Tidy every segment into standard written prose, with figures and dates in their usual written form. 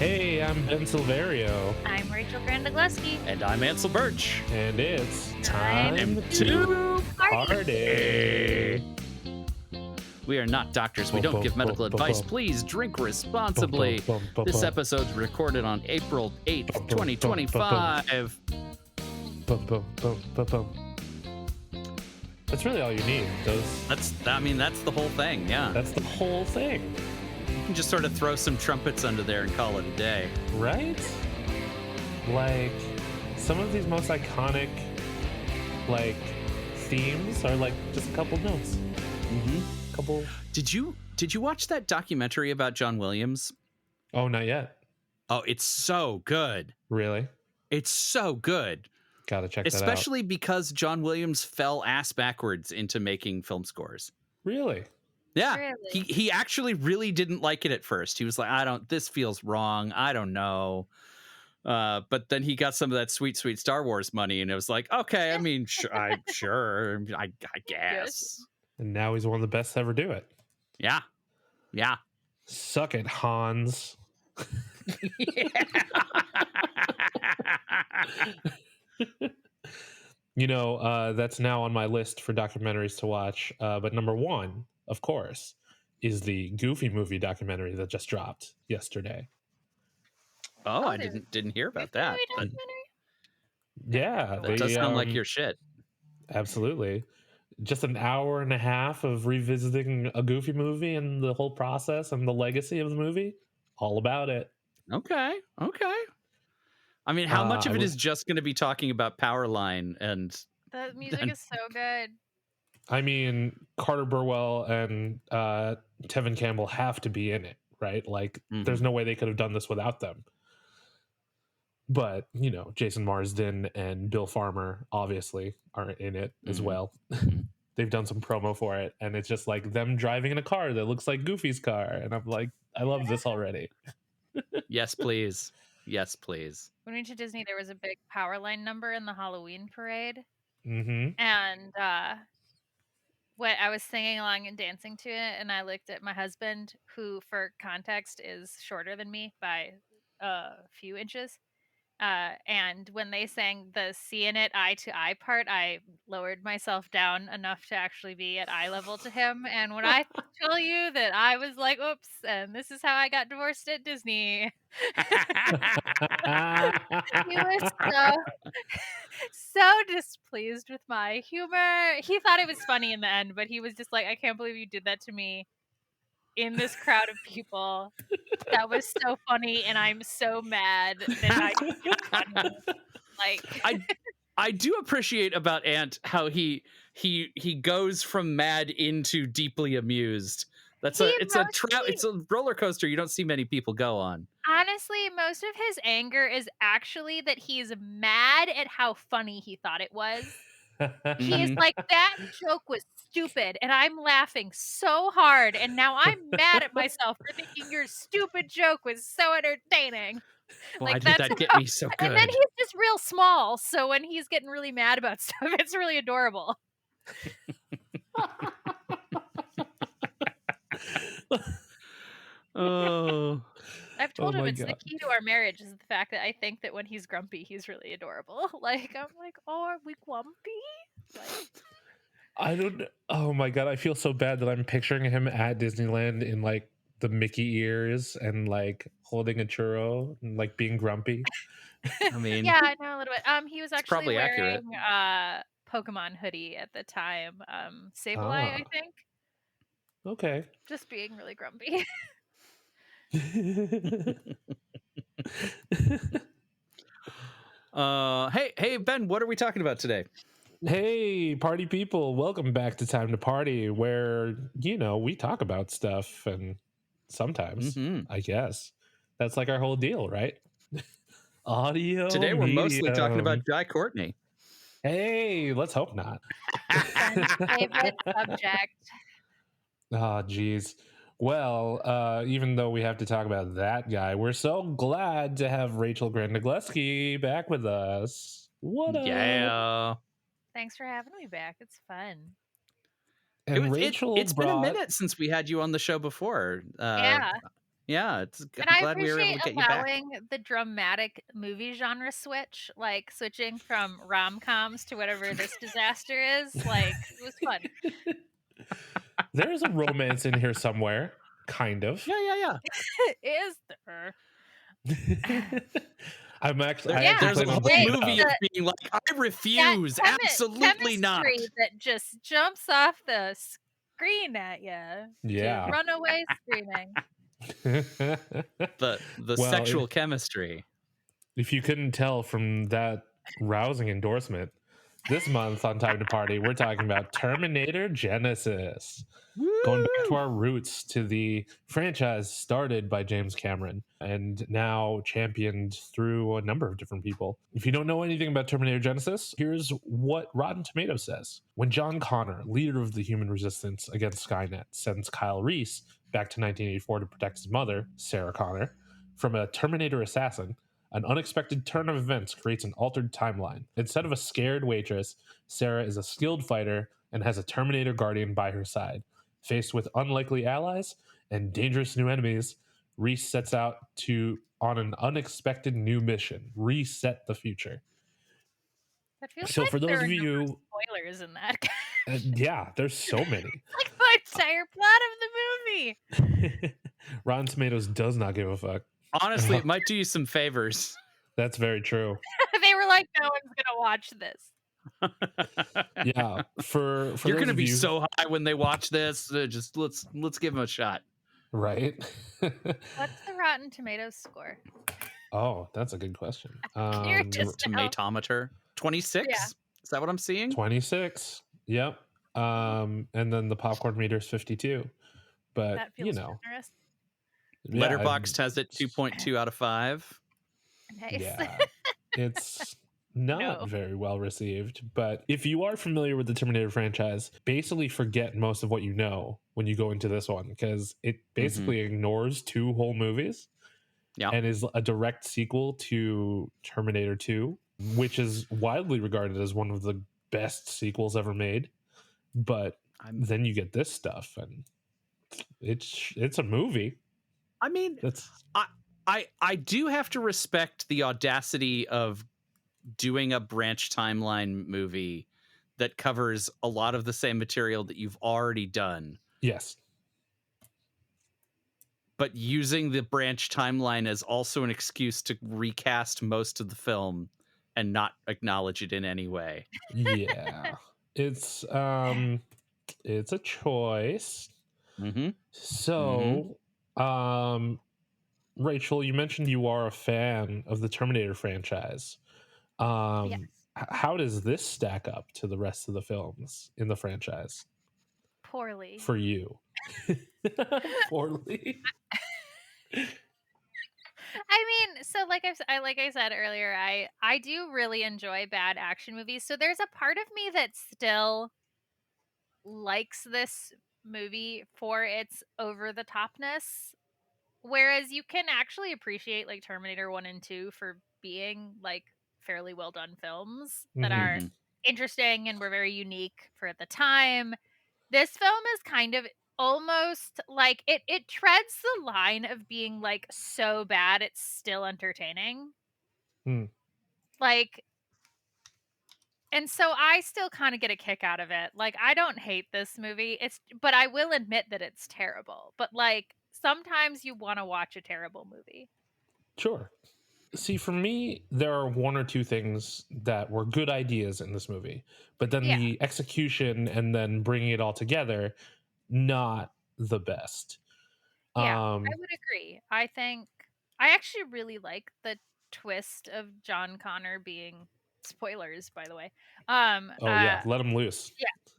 Hey, I'm Ben Silverio. I'm Rachel Granda-Gluski. And I'm Ansel Burch. And it's time to party. We are not doctors. We don't give medical advice. Please drink responsibly. This episode's recorded on April 8th, 2025. That's really all you need. That's the whole thing, yeah. That's the whole thing. You can just sort of throw some trumpets under there and call it a day. Right? Like, some of these most iconic, like, themes are like just a couple notes. Mm-hmm. Couple. Did you watch that documentary about John Williams? Oh, not yet. Oh, it's so good. Really? It's so good. Gotta check that out. Especially because John Williams fell ass backwards into making film scores. Really? Yeah. Really? He actually really didn't like it at first. He was like, this feels wrong. I don't know. But then he got some of that sweet, sweet Star Wars money, and it was like, okay, I mean, I guess. And now he's one of the best to ever do it. Yeah. Yeah. Suck it, Hans. You know, that's now on my list for documentaries to watch. But number one, of course, is the Goofy movie documentary that just dropped yesterday. Oh, I didn't hear about that. But yeah, that does sound like your shit. Absolutely. Just an hour and a half of revisiting a Goofy movie and the whole process and the legacy of the movie. All about it. Okay. I mean, how much of it is just going to be talking about Powerline and the music is so good. I mean, Carter Burwell and Tevin Campbell have to be in it, right? Like, there's no way they could have done this without them. But, you know, Jason Marsden and Bill Farmer obviously are in it as well. They've done some promo for it, and it's just like them driving in a car that looks like Goofy's car. And I'm like, I love this already. Yes, please. Yes, please. When we went to Disney, there was a big Powerline number in the Halloween parade. Mm-hmm. And what I was singing along and dancing to it, and I looked at my husband, who, for context, is shorter than me by a few inches. And when they sang the seeing it eye to eye part, I lowered myself down enough to actually be at eye level to him. And when I tell you that I was like, oops, and this is how I got divorced at Disney. He was so displeased with my humor. He thought it was funny in the end, but he was just like, I can't believe you did that to me in this crowd of people. That was so funny, and I'm so mad that I think it's funny. Like, I do appreciate about Ant how he goes from mad into deeply amused. It's a roller coaster you don't see many people go on. Honestly, most of his anger is actually that he's mad at how funny he thought it was. He's like, that joke was stupid, and I'm laughing so hard, and now I'm mad at myself for thinking your stupid joke was so entertaining. Why did that get me so good? And then he's just real small, so when he's getting really mad about stuff, it's really adorable. Oh. I've told him it's the key to our marriage is the fact that I think that when he's grumpy, he's really adorable. Like, I'm like, oh, are we grumpy? Like, I don't. Oh my god, I feel so bad that I'm picturing him at Disneyland in like the Mickey ears and like holding a churro and like being grumpy. I mean, yeah, I know a little bit. He was actually wearing accurate. Pokemon hoodie at the time. Sableye, I think. Okay. Just being really grumpy. Hey Ben, what are we talking about today? Hey, party people, welcome back to Time to Party, where, you know, we talk about stuff, and sometimes, I guess, that's like our whole deal, right? Audio today we're mostly talking about Jai Courtney. Hey, let's hope not. Favorite subject. Oh, geez. Well, even though we have to talk about that guy, we're so glad to have Rachel Granda-Gluski back with us. What up? Yeah. Thanks for having me back. It's fun. And It's been a minute since we had you on the show before. Yeah. Yeah, And I'm I glad we were able appreciate to get you back. allowing the dramatic movie genre switch, like switching from rom-coms to whatever this disaster is. Like, it was fun. There is a romance in here somewhere, kind of. Yeah. Is there? I'm actually, I There, actually there's a plan on whole looking it movie up. of being like, I That refuse, absolutely not. chemistry that just jumps off the screen at you to Yeah. run away screaming. The Well, sexual chemistry. if you couldn't tell from that rousing endorsement, this month on Time to Party, we're talking about Terminator Genisys. Going back to Woo! our roots, to the franchise started by James Cameron and now championed through a number of different people. If you don't know anything about Terminator Genisys, here's what Rotten Tomatoes says. When John Connor, leader of the human resistance against Skynet, sends Kyle Reese back to 1984 to protect his mother, Sarah Connor, from a Terminator assassin, an unexpected turn of events creates an altered timeline. Instead of a scared waitress, Sarah is a skilled fighter and has a Terminator guardian by her side. Faced with unlikely allies and dangerous new enemies, Reese sets out on an unexpected new mission: reset the future. That feels So like for there those are of no you, spoilers in that. yeah, there's so many. Like the entire plot of the movie. Rotten Tomatoes does not give a fuck. Honestly, it might do you some favors. That's very true. They were like, no one's gonna watch this. Yeah, for You're those gonna of be you, so high when they watch this. Just let's give them a shot. right? What's the Rotten Tomatoes score? Oh, that's a good question. You're just now. Tomatometer 26. Yeah. Is that what I'm seeing? 26. Yep. And then the popcorn meter is 52. But That feels generous. yeah, Letterboxd has it 2.2 out of 5. Nice. Yeah, it's not No. very well received. But if you are familiar with the Terminator franchise, basically forget most of what you know when you go into this one, because it basically ignores 2 whole movies. Yeah. And is a direct sequel to Terminator 2, which is widely regarded as one of the best sequels ever made. But then you get this stuff, and it's a movie. I mean, I do have to respect the audacity of doing a branch timeline movie that covers a lot of the same material that you've already done. Yes. But using the branch timeline as also an excuse to recast most of the film and not acknowledge it in any way. Yeah. It's a choice. So, Rachel, you mentioned you are a fan of the Terminator franchise. Yes. How does this stack up to the rest of the films in the franchise Poorly. for you? Poorly. I mean, so like I said earlier, I do really enjoy bad action movies. So there's a part of me that still likes this movie for its over the topness, whereas you can actually appreciate like Terminator 1 and 2 for being like fairly well done films that are interesting and were very unique for the time. This film is kind of almost like it treads the line of being like so bad it's still entertaining. Like, and so I still kind of get a kick out of it. Like, I don't hate this movie. But I will admit that it's terrible. But like sometimes you want to watch a terrible movie. Sure. See, for me, there are 1 or 2 things that were good ideas in this movie, but then the execution and then bringing it all together, not the best. Yeah, I would agree. I think I actually really like the twist of John Connor being spoilers, by the way. Yeah, let him loose.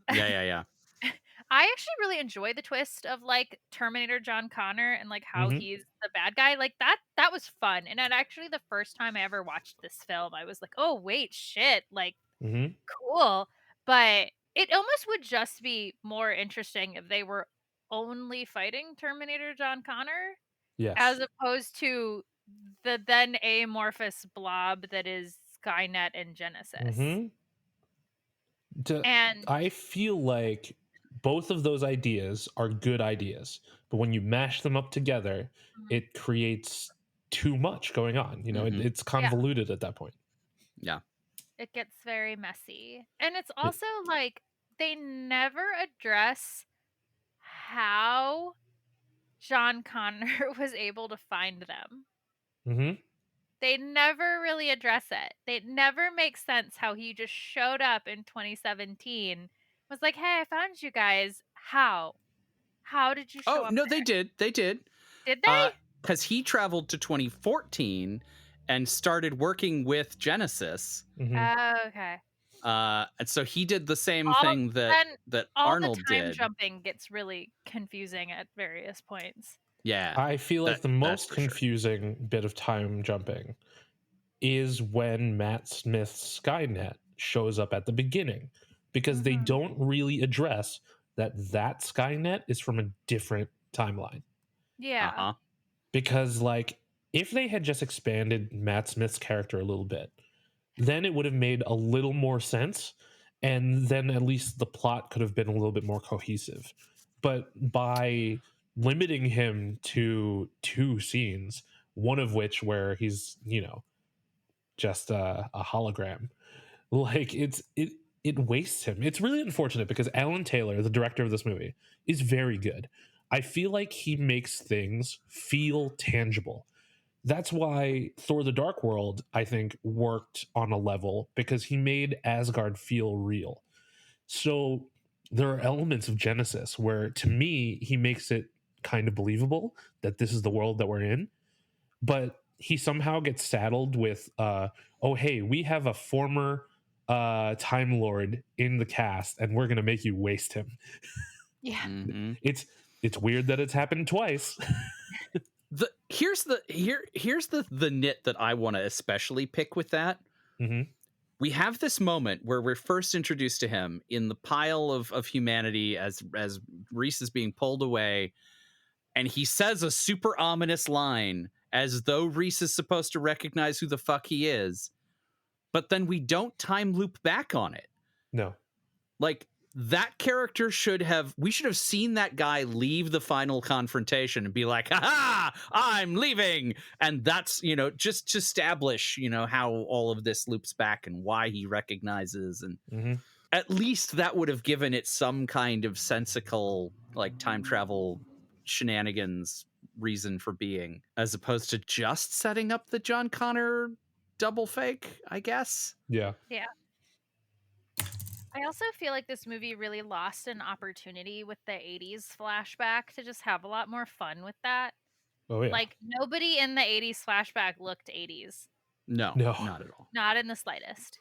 Yeah. I actually really enjoy the twist of like Terminator John Connor and like how he's the bad guy. Like that was fun. And actually the first time I ever watched this film, I was like, oh wait, shit, like cool. But it almost would just be more interesting if they were only fighting Terminator John Connor. Yes. As opposed to the then amorphous blob that is Skynet and Genisys. And I feel like both of those ideas are good ideas, but when you mash them up together, it creates too much going on. You know, it's convoluted at that point. Yeah. It gets very messy. And it's also like they never address how John Connor was able to find them. Mm-hmm. They never really address it. It never makes sense how he just showed up in 2017, was like, hey, I found you guys. How? How did you show up no, there? they did. They did. Did they? Because he traveled to 2014 and started working with Genisys. Mm-hmm. Oh, okay. And so he did the same thing that Arnold the time did. jumping gets really confusing at various points. Yeah. I feel like the most confusing bit of time jumping is when Matt Smith's Skynet shows up at the beginning, because they don't really address that Skynet is from a different timeline. Yeah. Because, like, if they had just expanded Matt Smith's character a little bit, then it would have made a little more sense, and then at least the plot could have been a little bit more cohesive. But by limiting him to 2 scenes, one of which where he's, you know, just a hologram, like it wastes him. It's really unfortunate because Alan Taylor, the director of this movie, is very good. I feel like he makes things feel tangible. That's why Thor: The Dark World, I think, worked on a level, because he made Asgard feel real. So there are elements of Genisys where, to me, he makes it kind of believable that this is the world that we're in, but he somehow gets saddled with, oh, hey, we have a former Time Lord in the cast, and we're going to make you waste him. Yeah. It's weird that it's happened twice. Here's the nit that I want to especially pick with that. We have this moment where we're first introduced to him in the pile of humanity as Reese is being pulled away, and he says a super ominous line as though Reese is supposed to recognize who the fuck he is, but then we don't time loop back on it. No. Like, that character we should have seen that guy leave the final confrontation and be like, ha, I'm leaving. And that's, you know, just to establish, you know, how all of this loops back and why he recognizes. And at least that would have given it some kind of sensical, like, time travel shenanigans reason for being, as opposed to just setting up the John Connor double fake, I guess. Yeah. I also feel like this movie really lost an opportunity with the 80s flashback to just have a lot more fun with that. Oh, yeah. Like, nobody in the 80s flashback looked 80s. No, not at all. Not in the slightest.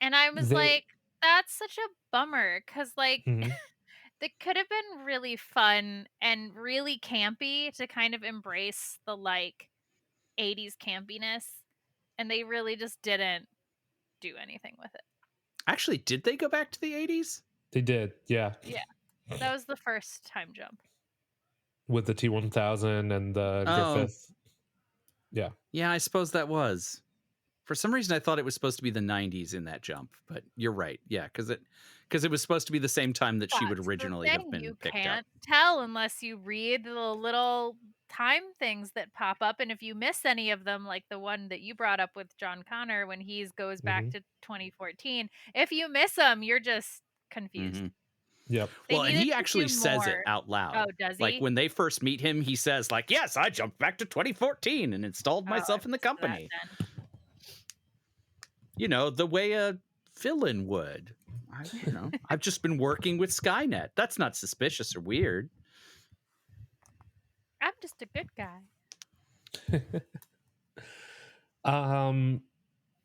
And I was like, that's such a bummer, because, like, it could have been really fun and really campy to kind of embrace the, like, 80s campiness, and they really just didn't do anything with it. Actually, did they go back to the 80s? They did, yeah. Yeah. That was the first time jump. With the T-1000 and the Griffith. Yeah. Yeah, I suppose that was. For some reason, I thought it was supposed to be the 90s in that jump, but you're right. Yeah, because it was supposed to be the same time that she would originally have been picked up. You can't tell unless you read the little time things that pop up, and if you miss any of them, like the one that you brought up with John Connor when he goes back to 2014, if you miss them, you're just confused. Yep. Well, and he actually says it out loud. Oh, does he? Like, when they first meet him, he says, like, yes, I jumped back to 2014 and installed myself in the company. You know, the way a villain would. I've just been working with Skynet. That's not suspicious or weird. I'm just a good guy.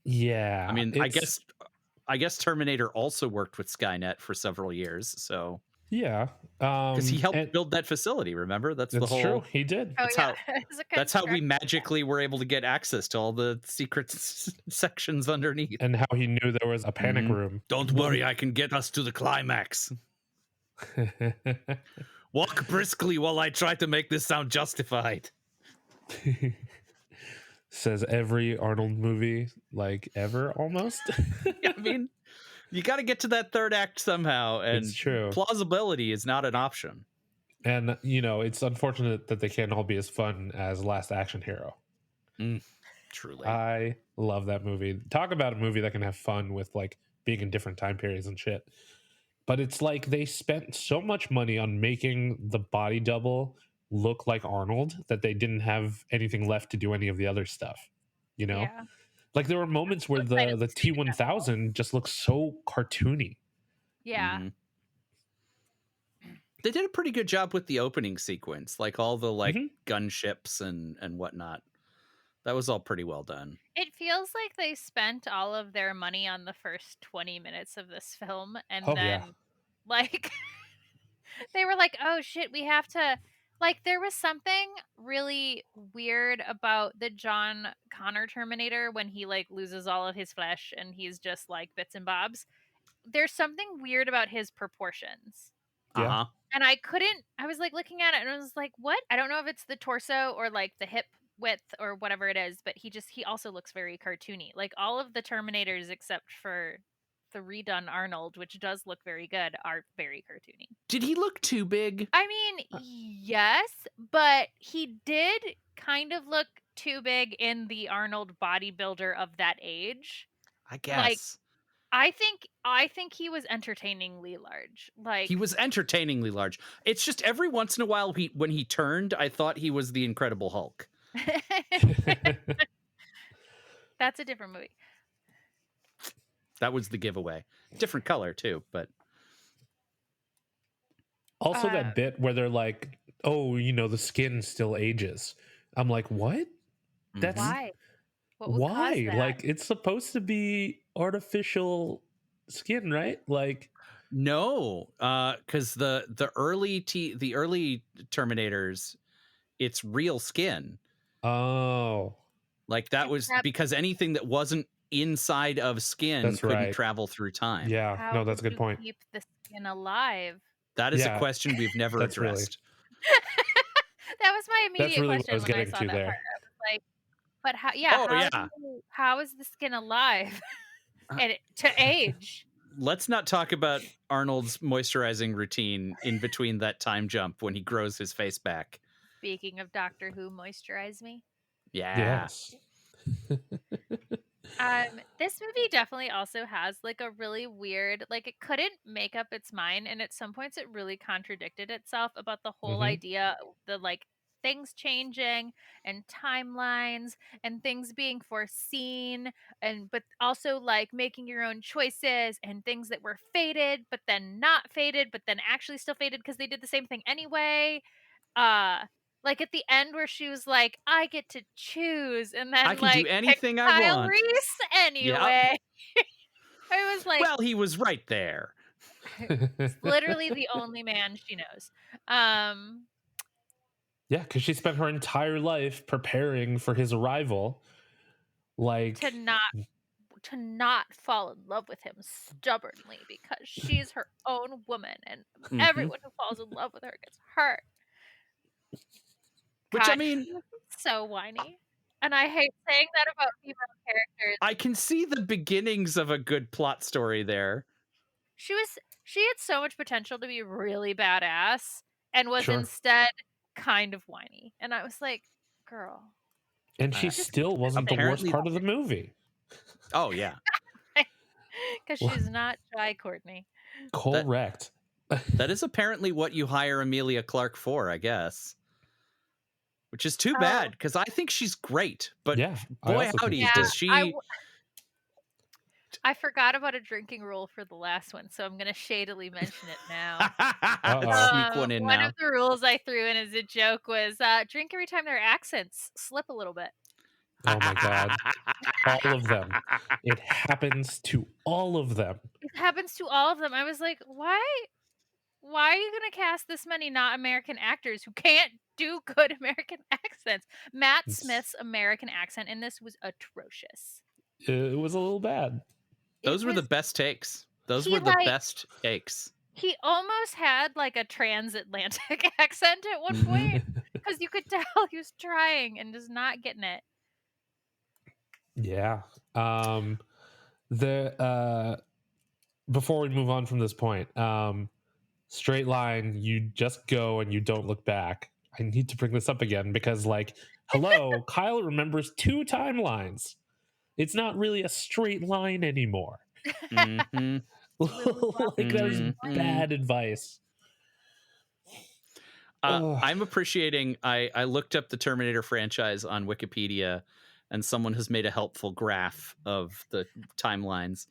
Yeah. I mean, I guess Terminator also worked with Skynet for several years, so yeah, because he helped build that facility. Remember, that's the whole. True. He did. That's how we magically were able to get access to all the secret sections underneath, and how he knew there was a panic room. Don't worry, I can get us to the climax. Walk briskly while I try to make this sound justified. Says every Arnold movie, like, ever, almost. I mean, You got to get to that third act somehow, and It's true. plausibility is not an option. And, it's unfortunate that they can't all be as fun as Last Action Hero. Truly. I love that movie. Talk about a movie that can have fun with, like, being in different time periods and shit. But it's like they spent so much money on making the body double look like Arnold that they didn't have anything left to do any of the other stuff. Yeah. Like there were moments where the T-1000 just looks so cartoony. Yeah. Mm-hmm. They did a pretty good job with the opening sequence, like all the gunships and whatnot. That was all pretty well done. It feels like they spent all of their money on the first 20 minutes of this film, and then like they were like, oh shit, we have to, like, there was something really weird about the John Connor Terminator when he like loses all of his flesh and he's just like bits and bobs. There's something weird about his proportions. Yeah. And I was like looking at it and I was like, what? I don't know if it's the torso or like the hip width or whatever it is, but he also looks very cartoony. Like all of the Terminators except for the redone Arnold, which does look very good, are very cartoony. Did he look too big? I mean, yes, but he did kind of look too big in the Arnold bodybuilder of that age. I guess. Like, I think he was entertainingly large. Like he was entertainingly large. It's just every once in a while when he turned, I thought he was the Incredible Hulk. That's a different movie. That was the giveaway. Different color too, but also that bit where they're like, oh, the skin still ages. I'm like, what? That's why? What would why? cause that? Like it's supposed to be artificial skin, right? Like no, because the early Terminators, it's real skin. Oh, like that was because anything that wasn't inside of skin couldn't travel through time. Yeah, How that's a good point. Keep the skin alive. That is a question we've never addressed. That was my immediate question what I was when I getting saw to that there. part. I was like, but how? Yeah. How is the skin alive and to age? Let's not talk about Arnold's moisturizing routine in between that time jump when he grows his face back. Speaking of Doctor Who, moisturize me. Yeah. Yes. This movie definitely also has like a really weird, like it couldn't make up its mind, and at some points it really contradicted itself about the whole idea of the like things changing and timelines and things being foreseen, but also like making your own choices and things that were fated but then not fated but then actually still fated because they did the same thing anyway. Like at the end where she was like, I get to choose, and then I can like do anything I Kyle want. Reese anyway. Yep. I was like, well, he was right there. It's literally the only man she knows. Yeah, because she spent her entire life preparing for his arrival, like to not fall in love with him stubbornly because she's her own woman, and everyone who falls in love with her gets hurt. Which God, I mean, so whiny. And I hate saying that about female characters. I can see the beginnings of a good plot story there. She had so much potential to be really badass and was instead kind of whiny. And I was like, girl. And she still wasn't the worst part of the movie. Oh, yeah. Because she's not Jai Courtney. Correct. That is apparently what you hire Emilia Clarke for, I guess. Which is too bad, because I think she's great. But boy, howdy, does she... I forgot about a drinking rule for the last one, so I'm going to shadily mention it now. Sneak one in one now. of the rules I threw in as a joke was drink every time their accents slip a little bit. Oh my God. All of them. It happens to all of them. It happens to all of them. I was like, why are you going to cast this many not American actors who can't do good American accents? Matt Smith's American accent in this was atrocious. It was a little bad. Those were the best takes. Those were the best takes. He almost had like a transatlantic accent at one point because you could tell he was trying and just not getting it. Yeah. before we move on from this point, straight line, you just go and you don't look back. I need to bring this up again because, like, hello, Kyle remembers 2 timelines. It's not really a straight line anymore. Mm-hmm. Like, that is bad advice. I'm appreciating. I looked up the Terminator franchise on Wikipedia, and someone has made a helpful graph of the timelines.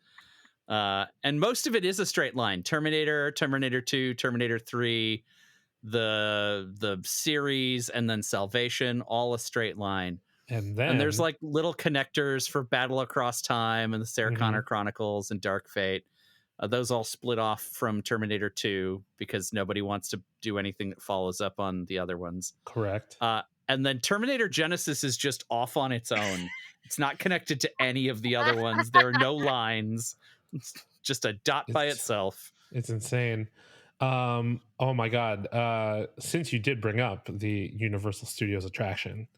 And most of it is a straight line. Terminator, Terminator 2, Terminator 3, the series, and then Salvation, all a straight line. And then there's like little connectors for Battle Across Time and the Sarah Connor Chronicles and Dark Fate. Those all split off from Terminator 2 because nobody wants to do anything that follows up on the other ones. Correct. And then Terminator Genisys is just off on its own. It's not connected to any of the other ones. There are no lines. It's just a dot by itself. It's insane. Oh my God. Since you did bring up the Universal Studios attraction,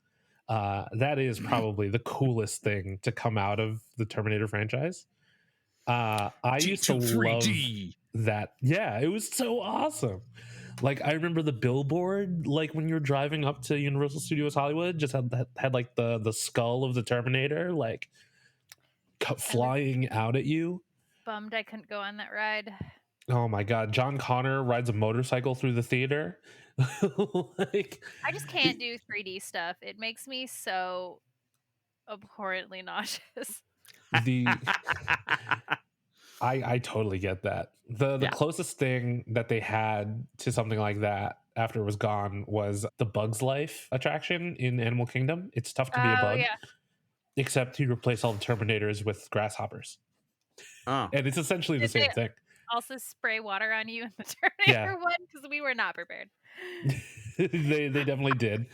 that is probably the coolest thing to come out of the Terminator franchise. I used to love that. Yeah, it was so awesome. Like, I remember the billboard, like when you were driving up to Universal Studios Hollywood, just had like the skull of the Terminator, like flying out at you. Bummed I couldn't go on that ride. Oh my God, John Connor rides a motorcycle through the theater. Like, I just can't do 3D stuff. It makes me so abhorrently nauseous. I totally get that. The closest thing that they had to something like that after it was gone was the Bug's Life attraction in Animal Kingdom. It's tough to be a bug, except you replace all the Terminators with grasshoppers. And it's essentially the same thing. Also spray water on you in the Terminator one because we were not prepared. they definitely did.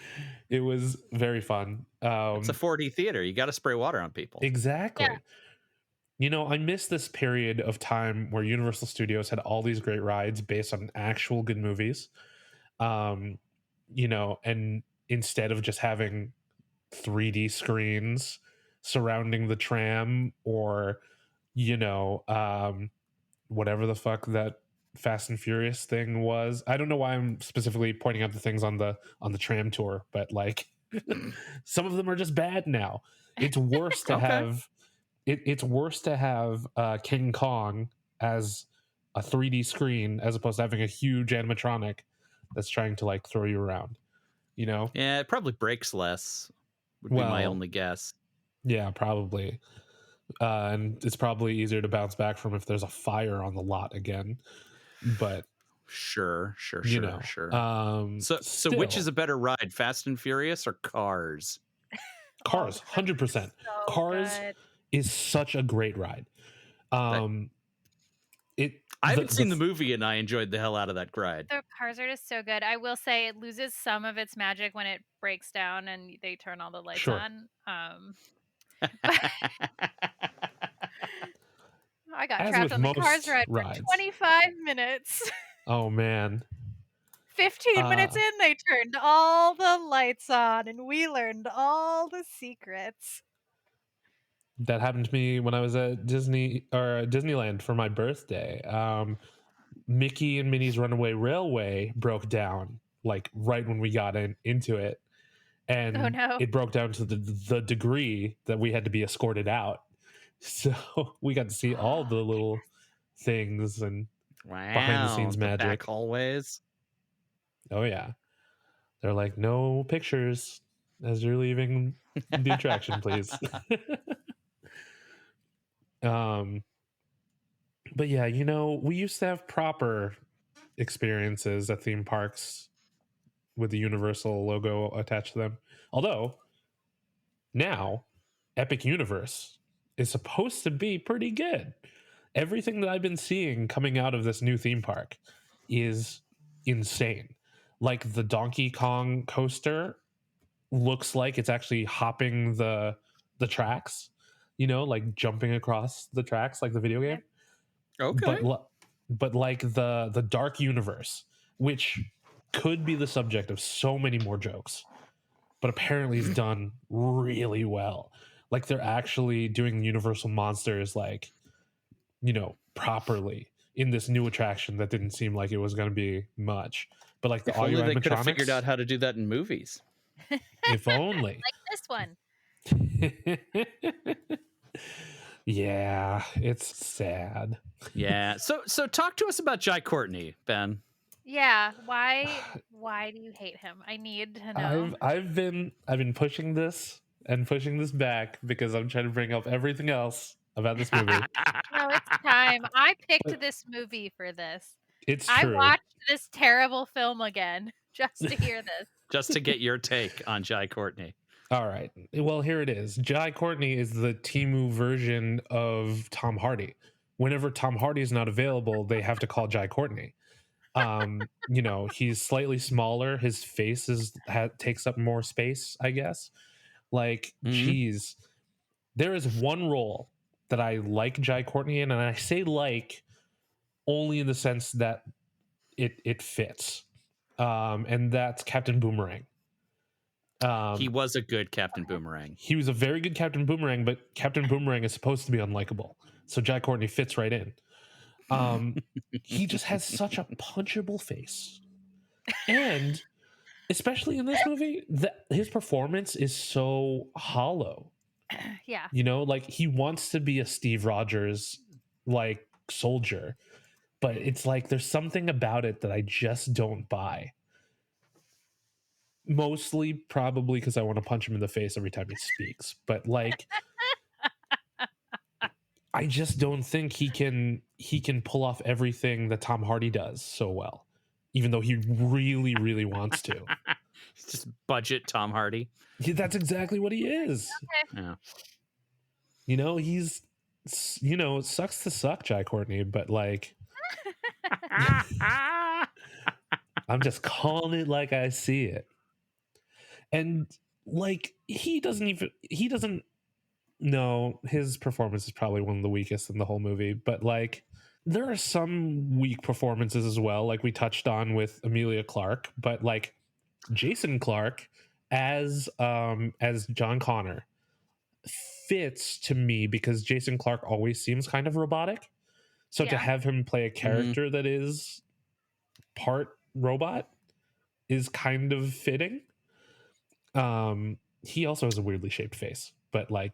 It was very fun. It's a 4D theater. You got to spray water on people. Exactly. Yeah. You know, I miss this period of time where Universal Studios had all these great rides based on actual good movies. You know, and instead of just having 3D screens surrounding the tram or, you know, whatever the fuck that Fast and Furious thing was. I don't know why I'm specifically pointing out the things on the tram tour, but like some of them are just bad now. It's worse to have it's worse to have King Kong as a 3D screen as opposed to having a huge animatronic that's trying to like throw you around, you know? Yeah, it probably breaks less would be my only guess. Yeah, probably. And it's probably easier to bounce back from if there's a fire on the lot again. But sure. So still, which is a better ride, Fast and Furious or Cars? Cars, 100%. So Cars good. is such a great ride. I haven't seen the movie and I enjoyed the hell out of that ride. The cars are just so good. I will say it loses some of its magic when it breaks down and they turn all the lights on. I got trapped on the Cars ride for 25 minutes. Oh man. 15 minutes in, they turned all the lights on and we learned all the secrets. That happened to me when I was at Disneyland for my birthday. Mickey and Minnie's Runaway Railway broke down like right when we got into it. And it broke down to the degree that we had to be escorted out. So we got to see all the little things and behind the scenes magic. Back hallways. Oh yeah. They're like, no pictures as you're leaving the attraction, please. But yeah, you know, we used to have proper experiences at theme parks with the Universal logo attached to them. Although now Epic Universe is supposed to be pretty good. Everything that I've been seeing coming out of this new theme park is insane. Like the Donkey Kong coaster looks like it's actually hopping the tracks, you know, like jumping across the tracks like the video game. Okay. But like the Dark Universe, which could be the subject of so many more jokes, but apparently is done really well. Like they're actually doing Universal monsters like properly in this new attraction that didn't seem like it was going to be much. But like the If audio only they could have figured out animatronics, how to do that in movies. if only. Like this one. Yeah, it's sad. Yeah. So talk to us about Jai Courtney, Ben. Yeah. Why do you hate him? I need to know. I've been pushing this back because I'm trying to bring up everything else about this movie. No, it's time. I picked But- this movie for this. It's I true. watched this terrible film again just to hear this. Just to get your take on Jai Courtney. All right. Well, here it is. Jai Courtney is the Temu version of Tom Hardy. Whenever Tom Hardy is not available, they have to call Jai Courtney. He's slightly smaller. His face takes up more space, I guess. Like, geez, there is one role that I like Jai Courtney in, and I say like only in the sense that it fits, and that's Captain Boomerang. He was a good Captain Boomerang. He was a very good Captain Boomerang, but Captain Boomerang is supposed to be unlikable, so Jai Courtney fits right in. He just has such a punchable face, and especially in this movie, his performance is so hollow. Yeah. Like he wants to be a Steve Rogers like soldier, but it's like there's something about it that I just don't buy. Mostly probably because I want to punch him in the face every time he speaks, but like I just don't think he can pull off everything that Tom Hardy does so well, even though he really, really wants to. It's just budget Tom Hardy. Yeah, that's exactly what he is. Okay. Yeah. He's it sucks to suck, Jai Courtney, but like I'm just calling it like I see it. And like he doesn't know his performance is probably one of the weakest in the whole movie, but like there are some weak performances as well, like we touched on with Emilia Clarke, but like Jason Clarke as John Connor fits to me because Jason Clarke always seems kind of robotic. So to have him play a character that is part robot is kind of fitting. He also has a weirdly shaped face, but like,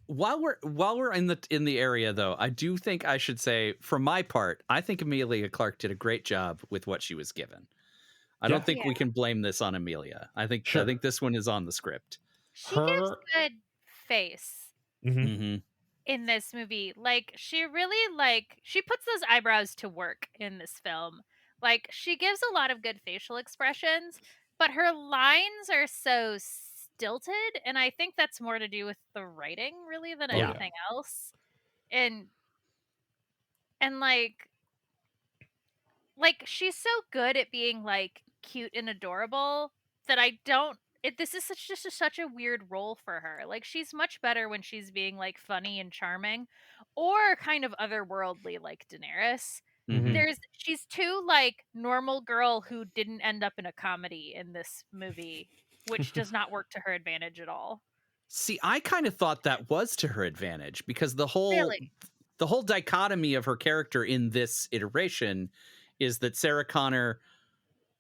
While we're in the area though, I do think I should say, for my part, I think Emilia Clarke did a great job with what she was given. I don't think we can blame this on Emilia. I think this one is on the script. She gives good face Mm-hmm. in this movie. Like she really she puts those eyebrows to work in this film. Like she gives a lot of good facial expressions, but her lines are so stilted, and I think that's more to do with the writing really than anything else. And like she's so good at being like cute and adorable that this is such a weird role for her. Like she's much better when she's being like funny and charming or kind of otherworldly like Daenerys. Mm-hmm. She's too like normal girl who didn't end up in a comedy in this movie, which does not work to her advantage at all. See, I kind of thought that was to her advantage because the whole dichotomy of her character in this iteration is that Sarah Connor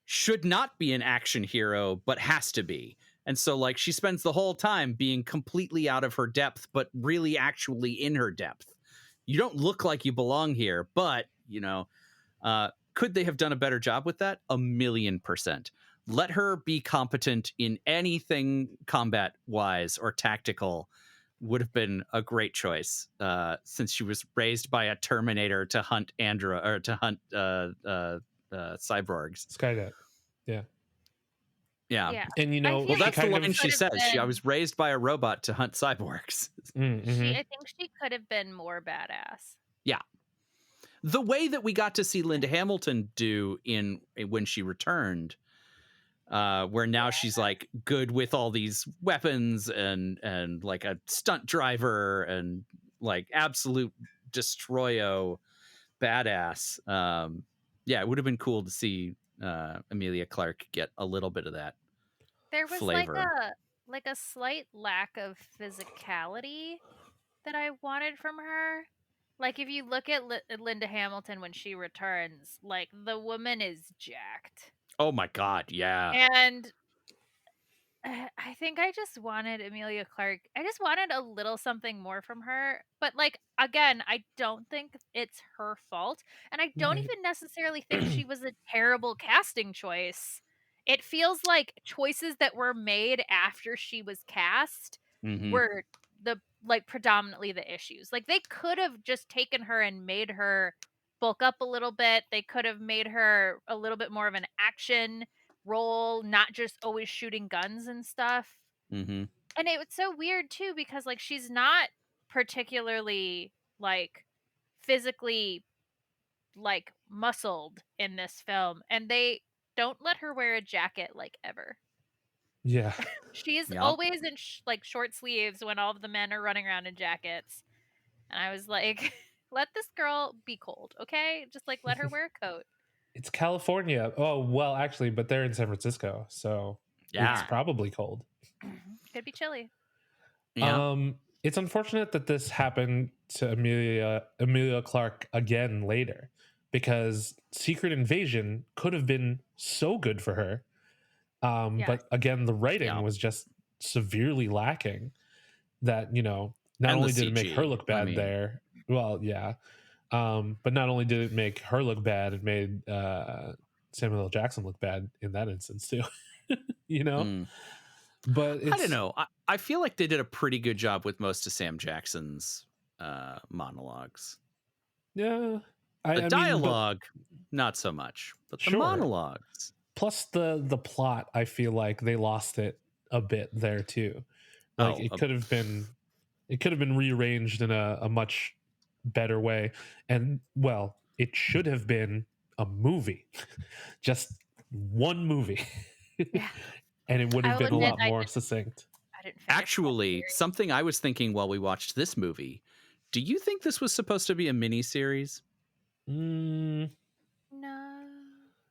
should not be an action hero, but has to be. And so like she spends the whole time being completely out of her depth, but really actually in her depth. You don't look like you belong here, but could they have done a better job with that? 1,000,000%. Let her be competent in anything combat wise or tactical would have been a great choice, since she was raised by a Terminator to hunt cyborgs. Skynet. Yeah. And well, that's the line she says. I was raised by a robot to hunt cyborgs. Mm-hmm. I think she could have been more badass. Yeah. The way that we got to see Linda Hamilton do in When She Returned, where now she's like good with all these weapons and like a stunt driver and like absolute destroyo badass. It would have been cool to see Emilia Clarke get a little bit of that. There was flavor. like a slight lack of physicality that I wanted from her. Like, if you look at Linda Hamilton when she returns, like, the woman is jacked. Oh my God, yeah. And I think I just wanted Emilia Clarke. I just wanted a little something more from her. But, like, again, I don't think it's her fault. And I don't Right. even necessarily think she was a terrible casting choice. It feels like choices that were made after she was cast were predominantly the issues. Like, they could have just taken her and made her bulk up a little bit. They could have made her a little bit more of an action role, not just always shooting guns and stuff. Mm-hmm. And it was so weird too because like she's not particularly like physically like muscled in this film, and they don't let her wear a jacket like ever. Yeah. She's Yep. always in like short sleeves when all of the men are running around in jackets. And I was like, let this girl be cold, okay? Just like let her wear a coat. It's California. Oh, well, actually, but they're in San Francisco, so it's Yeah. probably cold. Could be chilly. Yeah. It's unfortunate that this happened to Emilia Clarke again later, because Secret Invasion could have been so good for her. Yeah. But again, the writing Yeah. was just severely lacking. That, not And only the did it make her CG, look bad there, well, yeah, but not only did it make her look bad, it made Samuel L. Jackson look bad in that instance too. But I don't know. I feel like they did a pretty good job with most of Sam Jackson's monologues. Yeah, The I mean, dialogue, not so much, but the Sure. monologues. Plus the plot, I feel like they lost it a bit there too. Like it could have been rearranged in a much better way, and well, it should have been a movie, just one movie. Yeah. And it would have I will been a admit lot more succinct. I didn't finish Actually, something I was thinking while we watched this movie, do you think this was supposed to be a mini-series? No.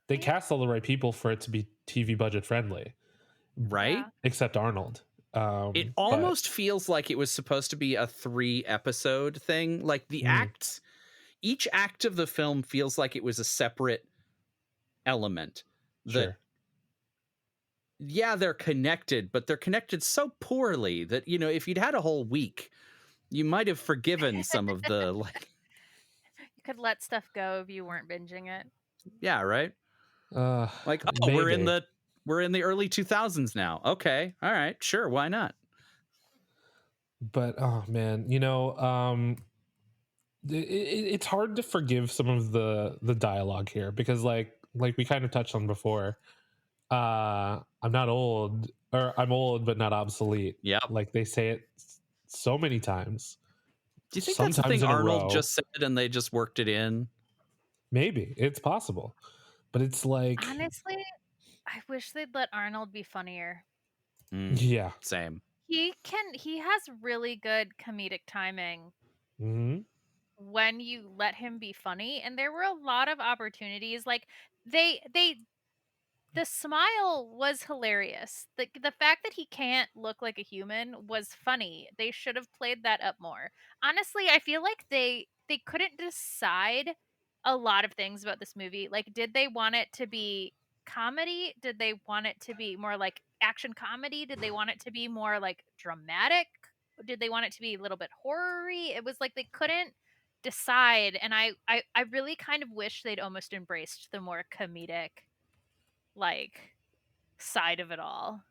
They cast all the right people for it to be TV budget friendly, right? Yeah. Except Arnold. It almost feels like it was supposed to be a 3-episode thing. Like the acts, each act of the film feels like it was a separate element. Sure. Yeah, they're connected, but they're connected so poorly that, if you'd had a whole week, you might have forgiven some of the like. You could let stuff go if you weren't binging it. Yeah, right. Like, we're in the early 2000s now. Okay, all right, sure, why not? But oh man, it's hard to forgive some of the dialogue here, because like we kind of touched on before. I'm not old, or I'm old but not obsolete. Yeah, like they say it so many times. Do you think that's the thing Arnold just said and they just worked it in? Maybe it's possible, but it's like, honestly, I wish they'd let Arnold be funnier. Yeah, same. He has really good comedic timing. When you let him be funny, and there were a lot of opportunities. Like the smile was hilarious. The fact that he can't look like a human was funny. They should have played that up more. Honestly, I feel like they couldn't decide a lot of things about this movie. Like, did they want it to be comedy? Did they want it to be more like action comedy? Did they want it to be more like dramatic? Did they want it to be a little bit horror-y? It was like they couldn't decide, and I really kind of wish they'd almost embraced the more comedic like side of it all.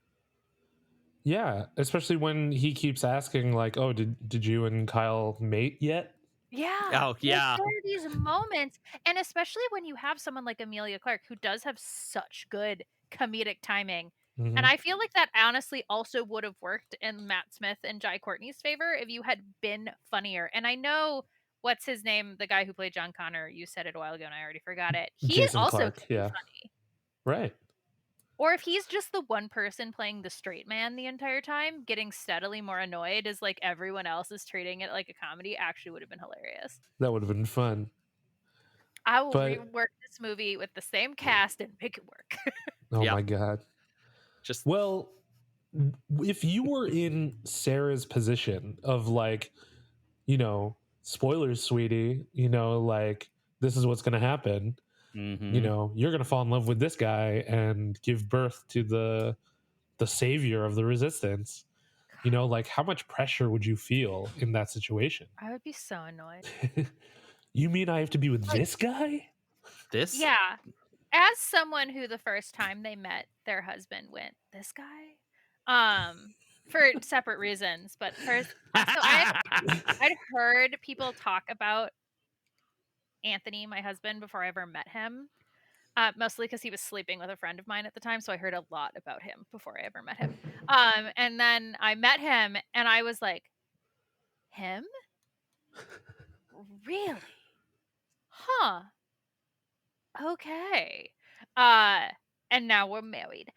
Yeah, especially when he keeps asking like, "Oh, did you and Kyle mate yet?" Yeah. Oh, yeah. There are these moments, and especially when you have someone like Emilia Clarke who does have such good comedic timing. And I feel like that honestly also would have worked in Matt Smith and Jai Courtney's favor if you had been funnier. And I know what's his name, the guy who played John Connor. You said it a while ago, and I already forgot it. He Jason also Clarke, can be funny. Right. Or if he's just the one person playing the straight man the entire time, getting steadily more annoyed as like everyone else is treating it like a comedy, actually would have been hilarious. That would have been fun. I will rework this movie with the same cast and make it work. Oh my god. Well, if you were in Sarah's position of like, spoilers, sweetie, like this is what's going to happen. You're going to fall in love with this guy and give birth to the savior of the resistance. Like how much pressure would you feel in that situation? I would be so annoyed. You mean I have to be with this guy? Yeah. As someone who the first time they met their husband went, this guy? For separate reasons, but first, so I'd heard people talk about Anthony, my husband, before I ever met him. Mostly because he was sleeping with a friend of mine at the time, so I heard a lot about him before I ever met him. And then I met him, and I was like, him? Really? Huh. Okay. And now we're married.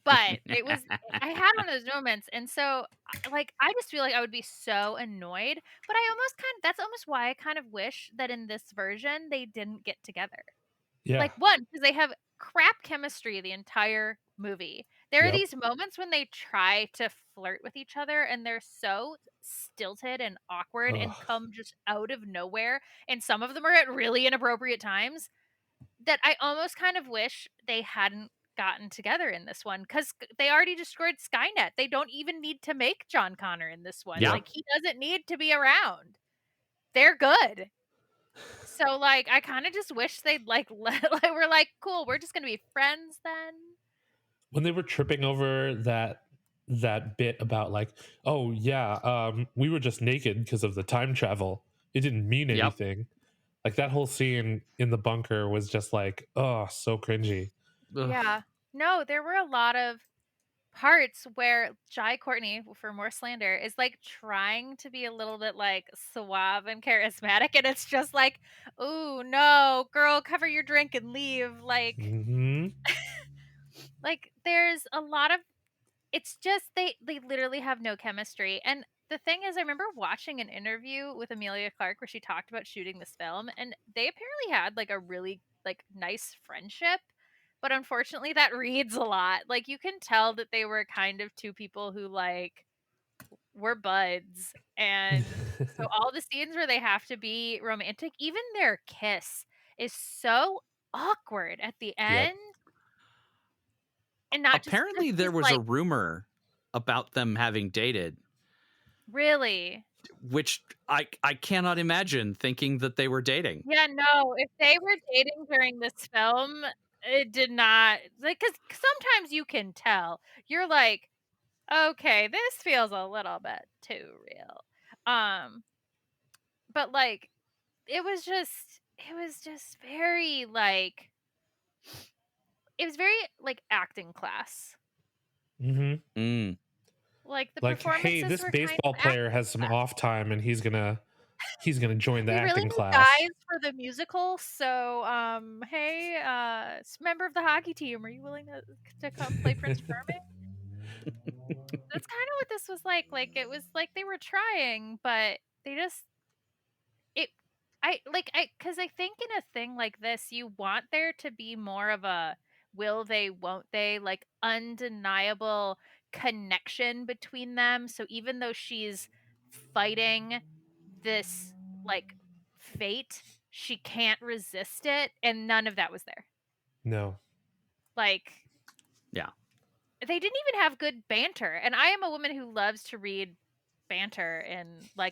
But it was I had one of those moments, and so I just feel like I would be so annoyed, but I almost that's almost why I kind of wish that in this version they didn't get together. Yeah. Like, one, because they have crap chemistry the entire movie. There are these moments when they try to flirt with each other and they're so stilted and awkward and come just out of nowhere, and some of them are at really inappropriate times, that I almost kind of wish they hadn't gotten together in this one, because they already destroyed Skynet. They don't even need to make John Connor in this one. Yeah. Like, he doesn't need to be around. They're good. So, I kind of just wish they'd, we're like, cool, we're just going to be friends then. When they were tripping over that bit about oh yeah, we were just naked because of the time travel. It didn't mean anything. Like that whole scene in the bunker was just so cringy. Ugh. Yeah. No, there were a lot of parts where Jai Courtney, for more slander, is trying to be a little bit suave and charismatic, and it's just ooh, no, girl, cover your drink and leave. There's a lot of, it's just they literally have no chemistry. And the thing is, I remember watching an interview with Emilia Clarke where she talked about shooting this film, and they apparently had a really nice friendship. But unfortunately, that reads a lot. You can tell that they were kind of two people who were buds. And so all the scenes where they have to be romantic, even their kiss is so awkward at the end. And not apparently just there was a rumor about them having dated. Really? Which I cannot imagine thinking that they were dating. Yeah, no, if they were dating during this film, it did not, because sometimes you can tell. You're like, okay, this feels a little bit too real. But it was just very it was very acting class. Mm-hmm. The performances hey, this were baseball player has some off time and he's gonna join the we really acting need class. guys for the musical, so hey, member of the hockey team, are you willing to come play Prince Charming? That's kind of what this was like. It was they were trying, but they just because I think in a thing like this, you want there to be more of a will they, won't they, undeniable connection between them. So even though she's fighting this fate, she can't resist it, and none of that was there. No. Yeah. They didn't even have good banter, and I am a woman who loves to read banter, and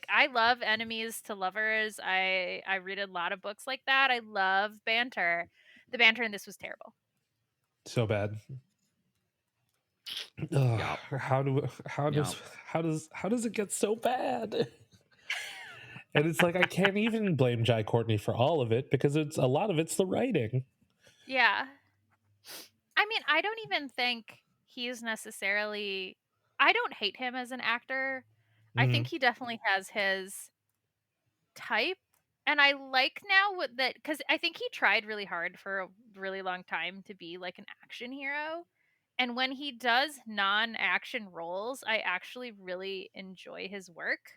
I love enemies to lovers. I read a lot of books like that. I love banter. The banter in this was terrible. So bad. Yeah. How does it get so bad? And it's I can't even blame Jai Courtney for all of it, because a lot of it's the writing. Yeah. I mean, I don't even think he's necessarily, I don't hate him as an actor. I think he definitely has his type. And I like now that, because I think he tried really hard for a really long time to be an action hero. And when he does non-action roles, I actually really enjoy his work.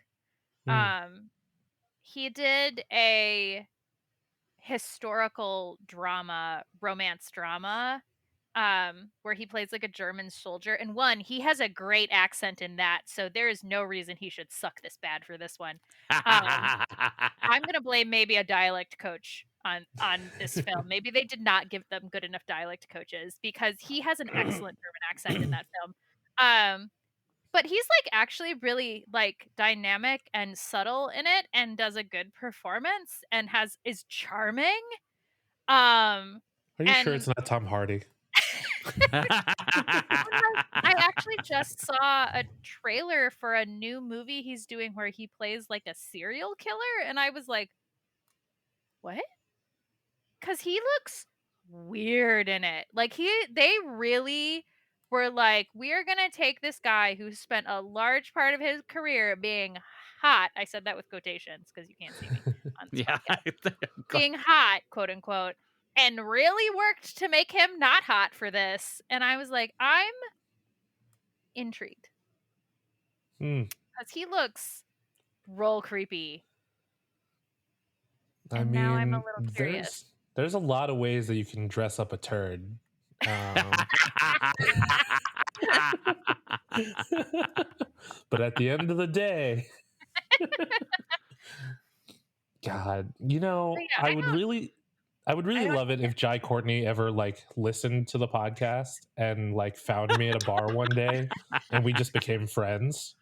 He did a historical drama, romance drama, where he plays like a German soldier. And one, he has a great accent in that, so there is no reason he should suck this bad for this one. I'm gonna blame maybe a dialect coach on this film. Maybe they did not give them good enough dialect coaches, because he has an excellent German accent in that film. But he's like actually really like dynamic and subtle in it, and does a good performance, and is charming. Are you sure And it's not Tom Hardy? I actually just saw a trailer for a new movie he's doing where he plays like a serial killer, and I was like, what? Because he looks weird in it. Like they really were like, we are gonna take this guy who spent a large part of his career being hot. I said that with quotations because you can't see me on this podcast. Being hot, quote unquote, and really worked to make him not hot for this. And I was like, I'm intrigued. Because he looks roll creepy. I mean, now I'm a little curious. There's a lot of ways that you can dress up a turd. But at the end of the day, God, I would really love it if Jai Courtney ever like listened to the podcast and like found me at a bar one day and we just became friends.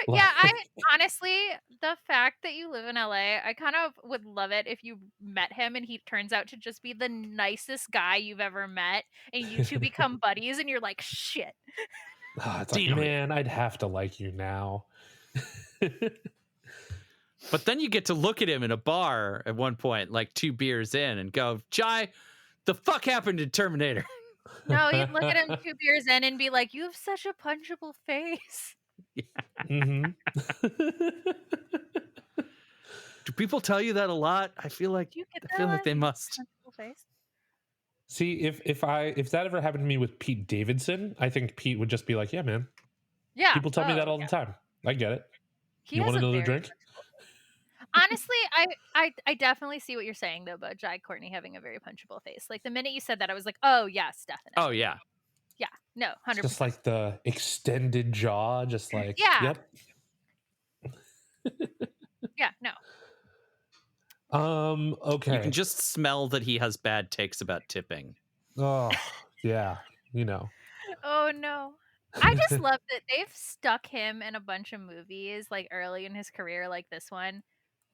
Yeah, I honestly, the fact that you live in LA, I kind of would love it if you met him and he turns out to just be the nicest guy you've ever met, and you two become buddies, and you're like, shit. It's like, man, I'd have to like you now. But then you get to look at him in a bar at one point, like 2 beers in, and go, Jai, the fuck happened to Terminator? No, you'd look at him 2 beers in and be like, you have such a punchable face. Yeah. Mm-hmm. Do people tell you that a lot? I feel like they must. Face? See, if that ever happened to me with Pete Davidson, I think Pete would just be like, yeah, man. Yeah. People tell me that all the time. I get it. You want another drink? Honestly, I definitely see what you're saying though about Jai Courtney having a very punchable face. Like the minute you said that, I was like, oh yes, definitely. Oh yeah. Yeah. No, 100%. Just like the extended jaw, just like yeah. Yep. Yeah, no. Okay. You can just smell that he has bad takes about tipping. Oh, yeah. Oh no. I just love that they've stuck him in a bunch of movies like early in his career, like this one,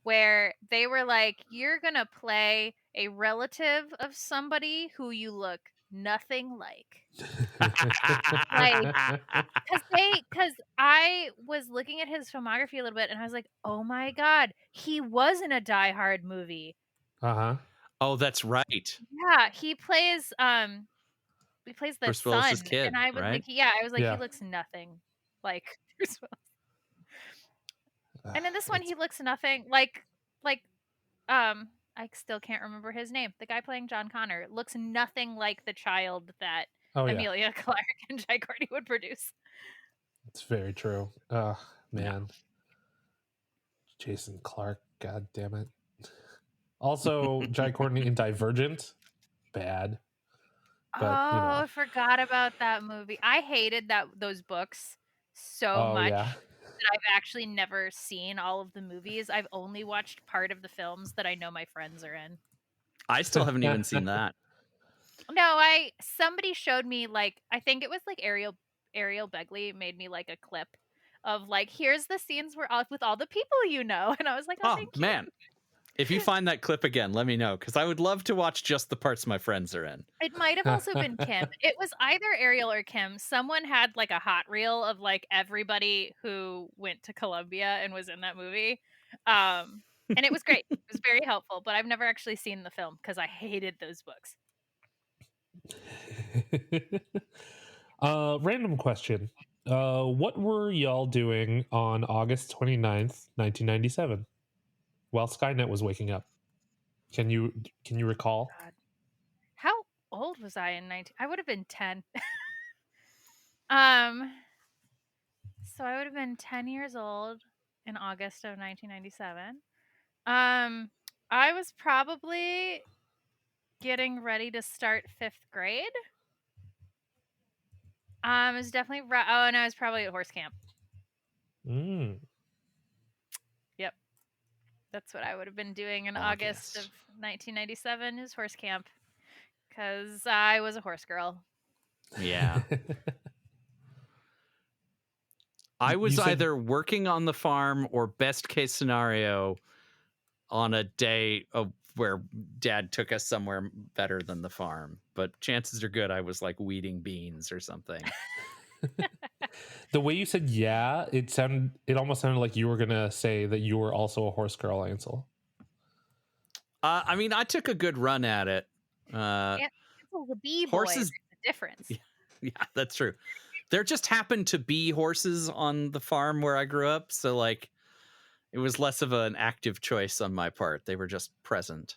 where they were like, you're gonna play a relative of somebody who you look nothing like. Because I was looking at his filmography a little bit and I was like, oh my god, he was in a Die Hard movie. Oh, that's right. Yeah, he plays the Bruce son, Willis's kid, and I was right? like, he looks nothing like Bruce Willis. And in this one, he looks nothing like I still can't remember his name. The guy playing John Connor looks nothing like the child that Emilia Clarke and Jai Courtney would produce. It's very true. Oh, man. Yeah. Jason Clarke, god damn it. Also, Jai Courtney in Divergent, bad. But, I forgot about that movie. I hated those books so much that I've actually never seen all of the movies. I've only watched part of the films that I know my friends are in. I still haven't even seen that. No, somebody showed me, like, I think it was like Ariel Begley made me like a clip of like, here's the scenes with all the people and I was like, oh thank you. Man. If you find that clip again, let me know, because I would love to watch just the parts my friends are in. It might have also been Kim. It was either Ariel or Kim. Someone had like a hot reel of like everybody who went to Columbia and was in that movie. And it was great. It was very helpful, but I've never actually seen the film because I hated those books. Random question. What were y'all doing on August 29th, 1997? While Skynet was waking up? Can you recall? God. How old was I in 19? I would have been 10. So I would have been 10 years old in August of 1997. I was probably getting ready to start 5th grade. It was definitely oh, and I was probably at horse camp. Mm. Yep. That's what I would have been doing in August of 1997 is horse camp. Because I was a horse girl. Yeah. I was either working on the farm or best case scenario on a day where Dad took us somewhere better than the farm. But chances are good I was like weeding beans or something. The way you said yeah, it almost sounded like you were gonna say that you were also a horse girl, Ansel. I mean, I took a good run at it. Ansel's a bee boy. Horses, there's a difference. Yeah, that's true. There just happened to be horses on the farm where I grew up, so like it was less of an active choice on my part. They were just present.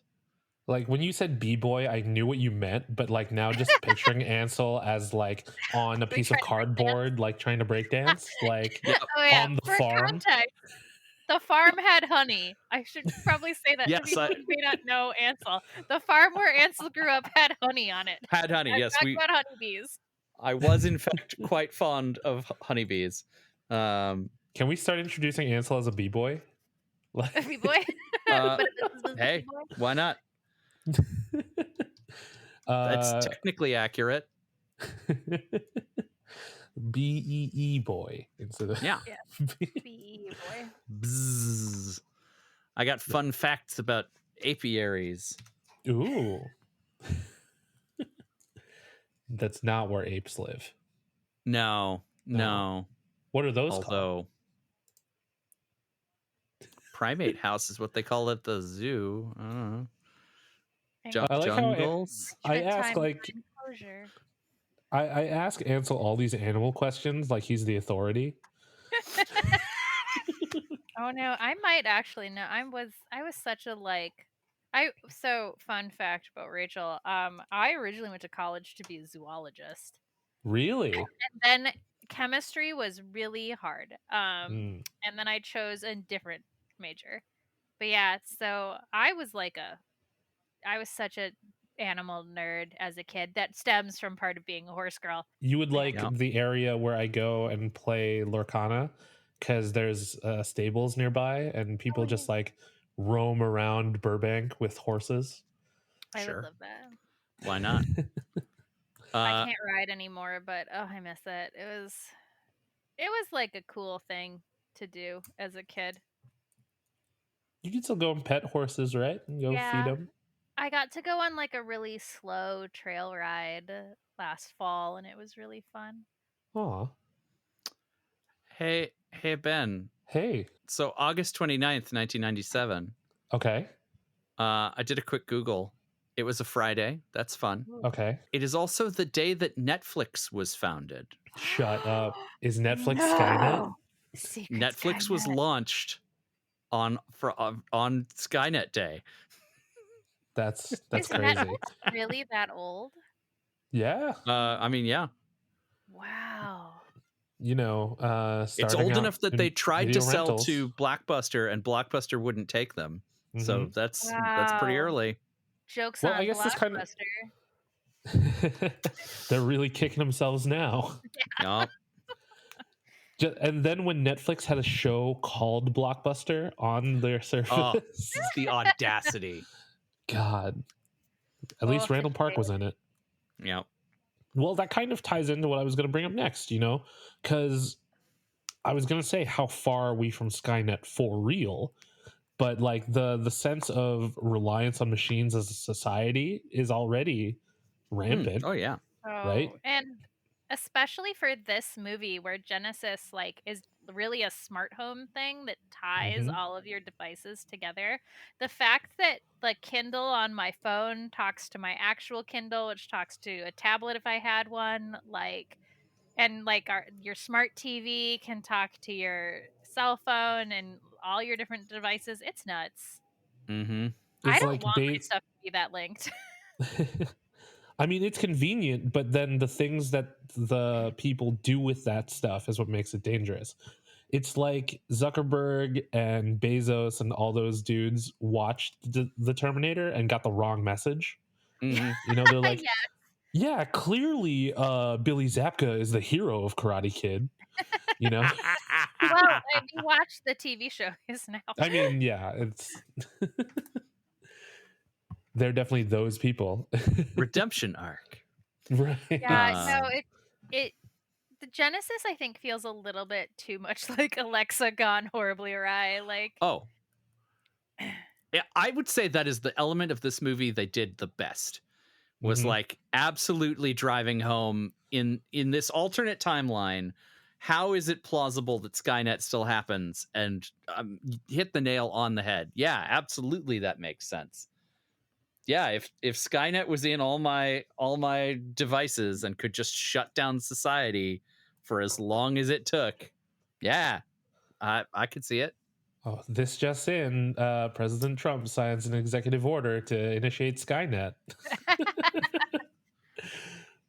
Like when you said b-boy, I knew what you meant, but like now just picturing Ansel as like on a piece of cardboard, like trying to break dance, like on the farm. Context, the farm had honey. I should probably say that yes, to people who may not know Ansel. The farm where Ansel grew up had honey on it. Had honey, yes. We got honeybees. I was in fact quite fond of honeybees. Can we start introducing Ansel as a b-boy? A b-boy? Hey, why not? That's technically accurate. B-E-E boy instead of B-E-E boy. Bzzz. I got fun facts about apiaries. Ooh. That's not where apes live. No. What are those called? Primate house is what they call it at the zoo. I don't know. I like jungles. How I ask like I ask Ansel all these animal questions like he's the authority. Oh no, I might actually know. I was such a so fun fact about Rachel. I originally went to college to be a zoologist. Really? And then chemistry was really hard. And then I chose a different major. But yeah, so I was such a animal nerd as a kid. That stems from part of being a horse girl. You would like the area where I go and play Lorcana because there's stables nearby and people just like roam around Burbank with horses. I would love that. Why not? I can't ride anymore, but I miss it. It was like a cool thing to do as a kid. You can still go and pet horses, right? And go feed them. I got to go on like a really slow trail ride last fall, and it was really fun. Aw. Hey, Ben. Hey. So August 29th, 1997. Okay. I did a quick Google. It was a Friday. That's fun. Okay. It is also the day that Netflix was founded. Shut up. Is Netflix Skynet? Netflix Skynet was launched on Skynet Day. That's Is crazy. Netflix really that old? Yeah. I mean, yeah. Wow. You know, it's old enough that they tried to sell rentals to Blockbuster, and Blockbuster wouldn't take them. Mm-hmm. So that's pretty early. Jokes on Blockbuster. They're really kicking themselves now. Yeah. And then when Netflix had a show called Blockbuster on their service, the audacity. God. At least Randall Park was in it. Yeah. Well, that kind of ties into what I was going to bring up next, you know, because I was going to say how far are we from Skynet for real, but like the sense of reliance on machines as a society is already rampant. Oh yeah. Right. And especially for this movie where Genisys is really a smart home thing that ties all of your devices together. The fact that the Kindle on my phone talks to my actual Kindle, which talks to a tablet if I had one, your smart TV can talk to your cell phone and all your different devices. It's nuts. Mm-hmm. I don't want my stuff to be that linked. I mean, it's convenient, but then the things that the people do with that stuff is what makes it dangerous. It's like Zuckerberg and Bezos and all those dudes watched the Terminator and got the wrong message. Mm-hmm. You know, they're like, Yeah, clearly Billy Zabka is the hero of Karate Kid. You know? Well, you watch the TV shows now. I mean, yeah, it's they're definitely those people. Redemption arc. Right. Yeah, no, the Genisys I think feels a little bit too much like Alexa gone horribly awry. Like, Oh, yeah, I would say that is the element of this movie they did the best. Was like absolutely driving home in this alternate timeline. How is it plausible that Skynet still happens? And hit the nail on the head. Yeah, absolutely, that makes sense. Yeah, if Skynet was in all my devices and could just shut down society for as long as it took, yeah, I could see it. Oh, this just in, President Trump signs an executive order to initiate Skynet.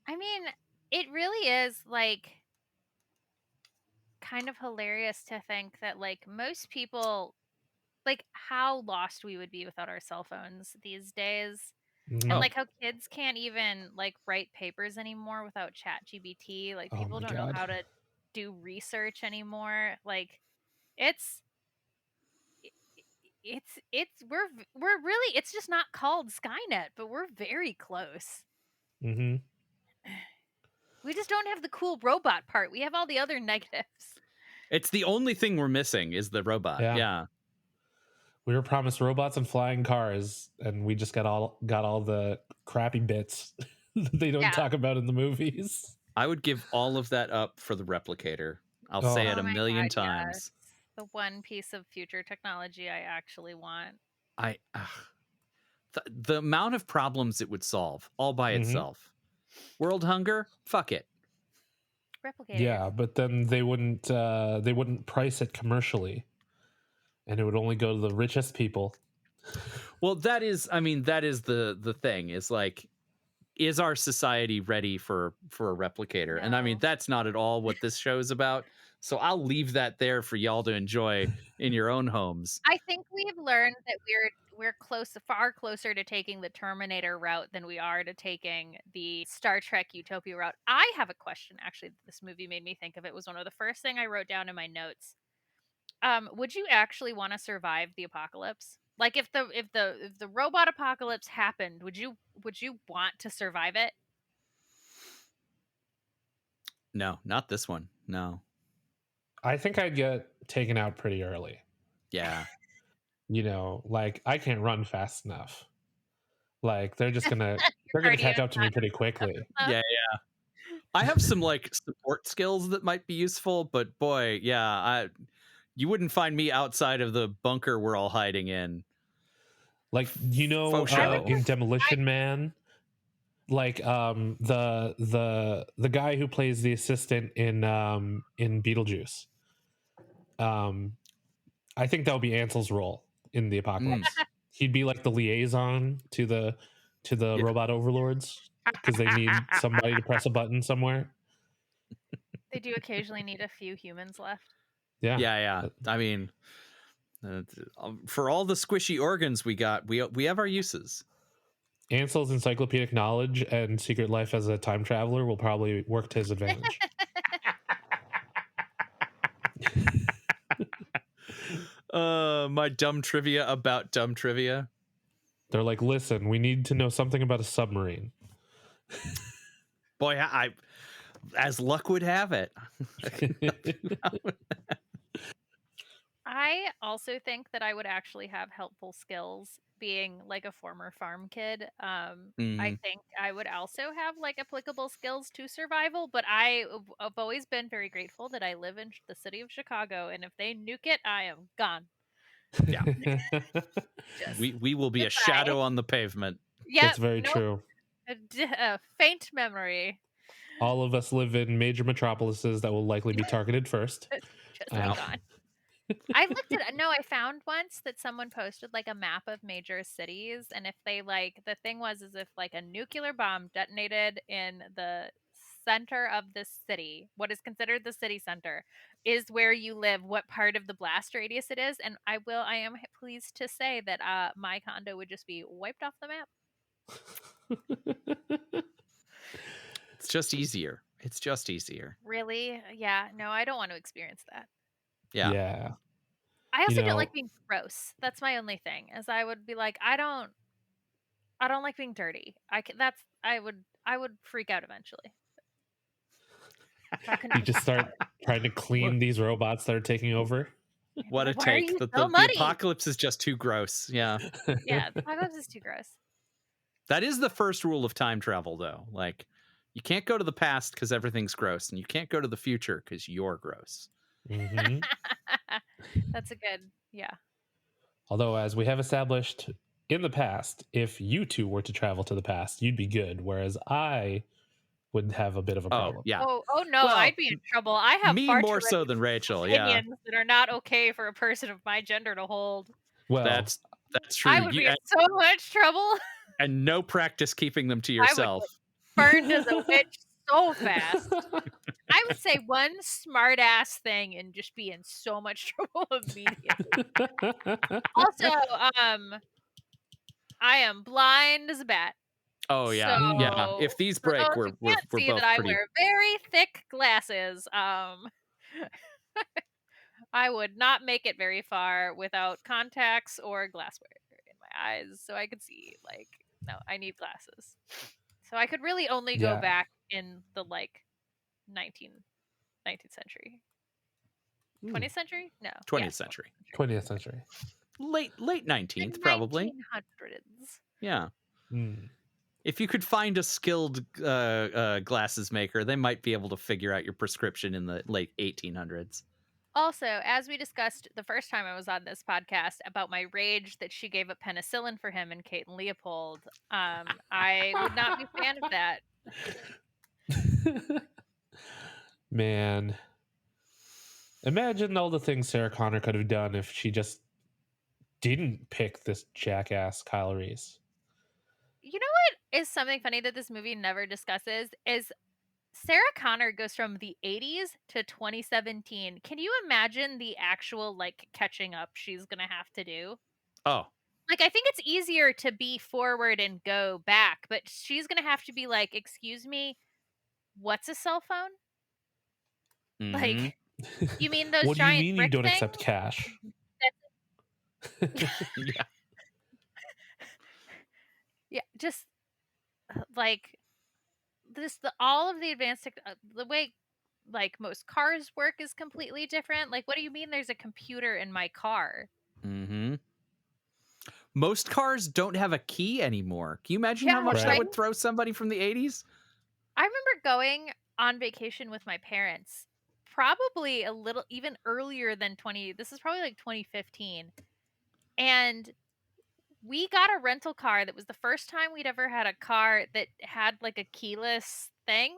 I mean, it really is like kind of hilarious to think that like most people, like how lost we would be without our cell phones these days. Mhm. And like how kids can't even like write papers anymore without ChatGPT. Like Oh people my don't know God. how to do research anymore. Like it's we're really, it's just not called Skynet, but we're very close. Mm-hmm. We just don't have the cool robot part. We have all the other negatives. It's the only thing we're missing is the robot. Yeah. We were promised robots and flying cars, and we just got all the crappy bits that they don't talk about in the movies. I would give all of that up for the replicator. I'll say it a million times. Yes. The one piece of future technology I actually want. The amount of problems it would solve all by itself. World hunger, fuck it. Replicator. Yeah, but then they wouldn't price it commercially, and it would only go to the richest people. Well, that is the thing is like, is our society ready for a replicator? No. And I mean, that's not at all what this show is about. So I'll leave that there for y'all to enjoy in your own homes. I think we've learned that we're far closer to taking the Terminator route than we are to taking the Star Trek Utopia route. I have a question, actually, that this movie made me think of. It was one of the first thing I wrote down in my notes. Would you actually want to survive the apocalypse? Like if the robot apocalypse happened, would you want to survive it? No, not this one. No. I think I'd get taken out pretty early. Yeah. You know, like I can't run fast enough. Like they're gonna catch up to me pretty quickly. Yeah. I have some like support skills that might be useful, but boy, yeah, you wouldn't find me outside of the bunker we're all hiding in. Like, you know, in Demolition Man, like the guy who plays the assistant in Beetlejuice. I think that would be Ansel's role in the apocalypse. He'd be like the liaison to the robot overlords because they need somebody to press a button somewhere. They do occasionally need a few humans left. Yeah. I mean, for all the squishy organs we got, we have our uses. Ansel's encyclopedic knowledge and secret life as a time traveler will probably work to his advantage. My dumb trivia about dumb trivia. They're like, listen, we need to know something about a submarine. Boy, I as luck would have it. I also think that I would actually have helpful skills being like a former farm kid. I think I would also have like applicable skills to survival, but I've always been very grateful that I live in the city of Chicago, and if they nuke it, I am gone. Yeah. we will be a shadow on the pavement. Yeah, that's very true. A faint memory. All of us live in major metropolises that will likely be targeted first. Just gone. I found once that someone posted like a map of major cities, and if they like, the thing was is if like a nuclear bomb detonated in the center of the city, what is considered the city center is where you live, what part of the blast radius it is, and I am pleased to say that my condo would just be wiped off the map. just easier. It's just easier. Really? Yeah. No, I don't want to experience that. Yeah. Yeah. I also You don't know, like being gross. That's my only thing. As I would be like, I don't like being dirty. I would freak out eventually. I couldn't you just start trying to clean these robots that are taking over. What a like, why are take. you The so muddy? apocalypse is just too gross. Yeah. Yeah, the apocalypse is too gross. That is the first rule of time travel, though. Like, you can't go to the past because everything's gross, and you can't go to the future because you're gross. Mm-hmm. That's a good, yeah. Although, as we have established in the past, if you two were to travel to the past, you'd be good, whereas I would have a bit of a problem. Yeah. Oh no, Well, I'd be in trouble. I have me far more too so many than Rachel. Yeah. opinions that are not okay for a person of my gender to hold. Well, That's true. I would be in so much trouble. And no practice keeping them to I would yourself. get burned as a witch so fast. I would say one smart ass thing and just be in so much trouble immediately. Also, I am blind as a bat. Oh yeah, So, yeah. If these break, for those we're who can't both see that I pretty. wear very thick glasses. I would not make it very far without contacts or glassware in my eyes, so I could see. Like, no, I need glasses. So I could really only go Yeah. back in the 19th century. 20th century? No. 20th century. 20th century. Late 19th, probably. 1900s. Yeah. Mm. If you could find a skilled glasses maker, they might be able to figure out your prescription in the late 1800s. Also, as we discussed the first time I was on this podcast about my rage that she gave up penicillin for him in Kate and Leopold, I would not be a fan of that. Man, imagine all the things Sarah Connor could have done if she just didn't pick this jackass Kyle Reese. You know what is something funny that this movie never discusses is Sarah Connor goes from the 80s to 2017. Can you imagine the actual catching up she's going to have to do? Oh. Like, I think it's easier to be forward and go back, but she's going to have to be like, excuse me, what's a cell phone? Mm-hmm. Like, you mean those what do you giant mean you brick don't things? accept cash? Yeah. Yeah, just like all of the advanced the way most cars work is completely different. Like, what do you mean there's a computer in my car? Mm-hmm. Most cars don't have a key anymore. Can you imagine how much that would throw somebody from the 80s? I remember going on vacation with my parents, probably a little even earlier than this is probably like 2015. And we got a rental car that was the first time we'd ever had a car that had like a keyless thing.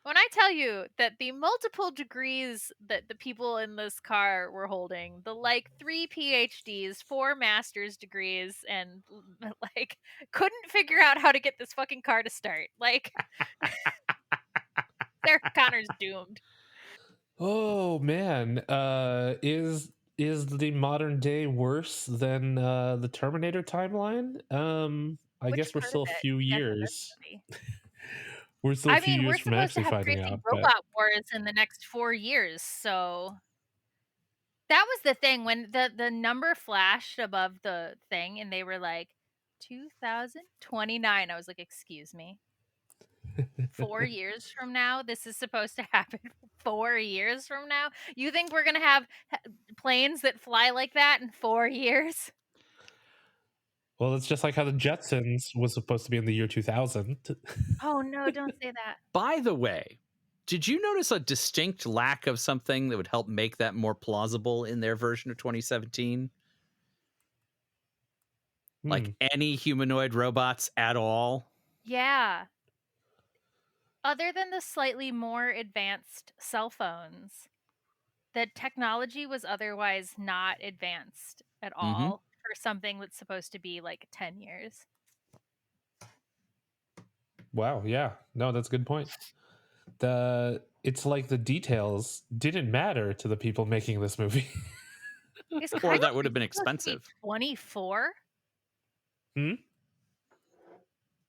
When I tell you that the multiple degrees that the people in this car were holding, the 3 PhDs, 4 master's degrees, and couldn't figure out how to get this fucking car to start. Sarah Connor's doomed. Oh man, is the modern day worse than the Terminator timeline? I guess we're still a few years. We're still a few years from actually finding out. Robot wars in the next 4 years, so that was the thing when the number flashed above the thing, and they were like 2029. I was like, excuse me. 4 years from now, this is supposed to happen. 4 years from now, you think we're gonna have planes that fly like that in 4 years? Well, it's just like how the Jetsons was supposed to be in the year 2000. Oh no, don't say that. By the way, did you notice a distinct lack of something that would help make that more plausible in their version of 2017? Like any humanoid robots at all? Yeah. Other than the slightly more advanced cell phones, the technology was otherwise not advanced at all for something that's supposed to be like 10 years. Wow, yeah. No, that's a good point. It's like the details didn't matter to the people making this movie. Or that would have been expensive. 24?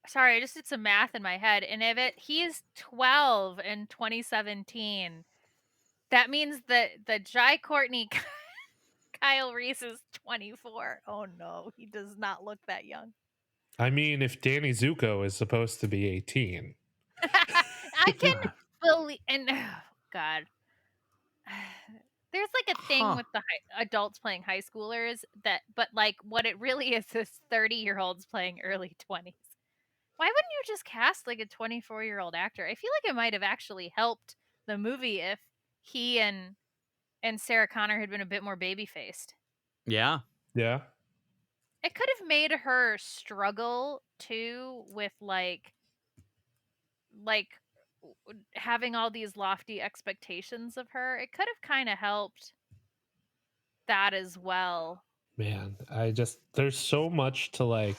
sorry, I just did some math in my head, and he's 12 in 2017. That means that the Jai Courtney Kyle Reese is 24. Oh no, he does not look that young. I mean, if Danny Zuko is supposed to be 18. I can believe, and oh, God. There's like a thing with the adults playing high schoolers but like what it really is 30-year-olds playing early 20s. Why wouldn't you just cast like a 24-year-old actor? I feel like it might have actually helped the movie if he and Sarah Connor had been a bit more baby-faced. Yeah. Yeah. It could have made her struggle too with like having all these lofty expectations of her. It could have kind of helped that as well. Man, there's so much to like.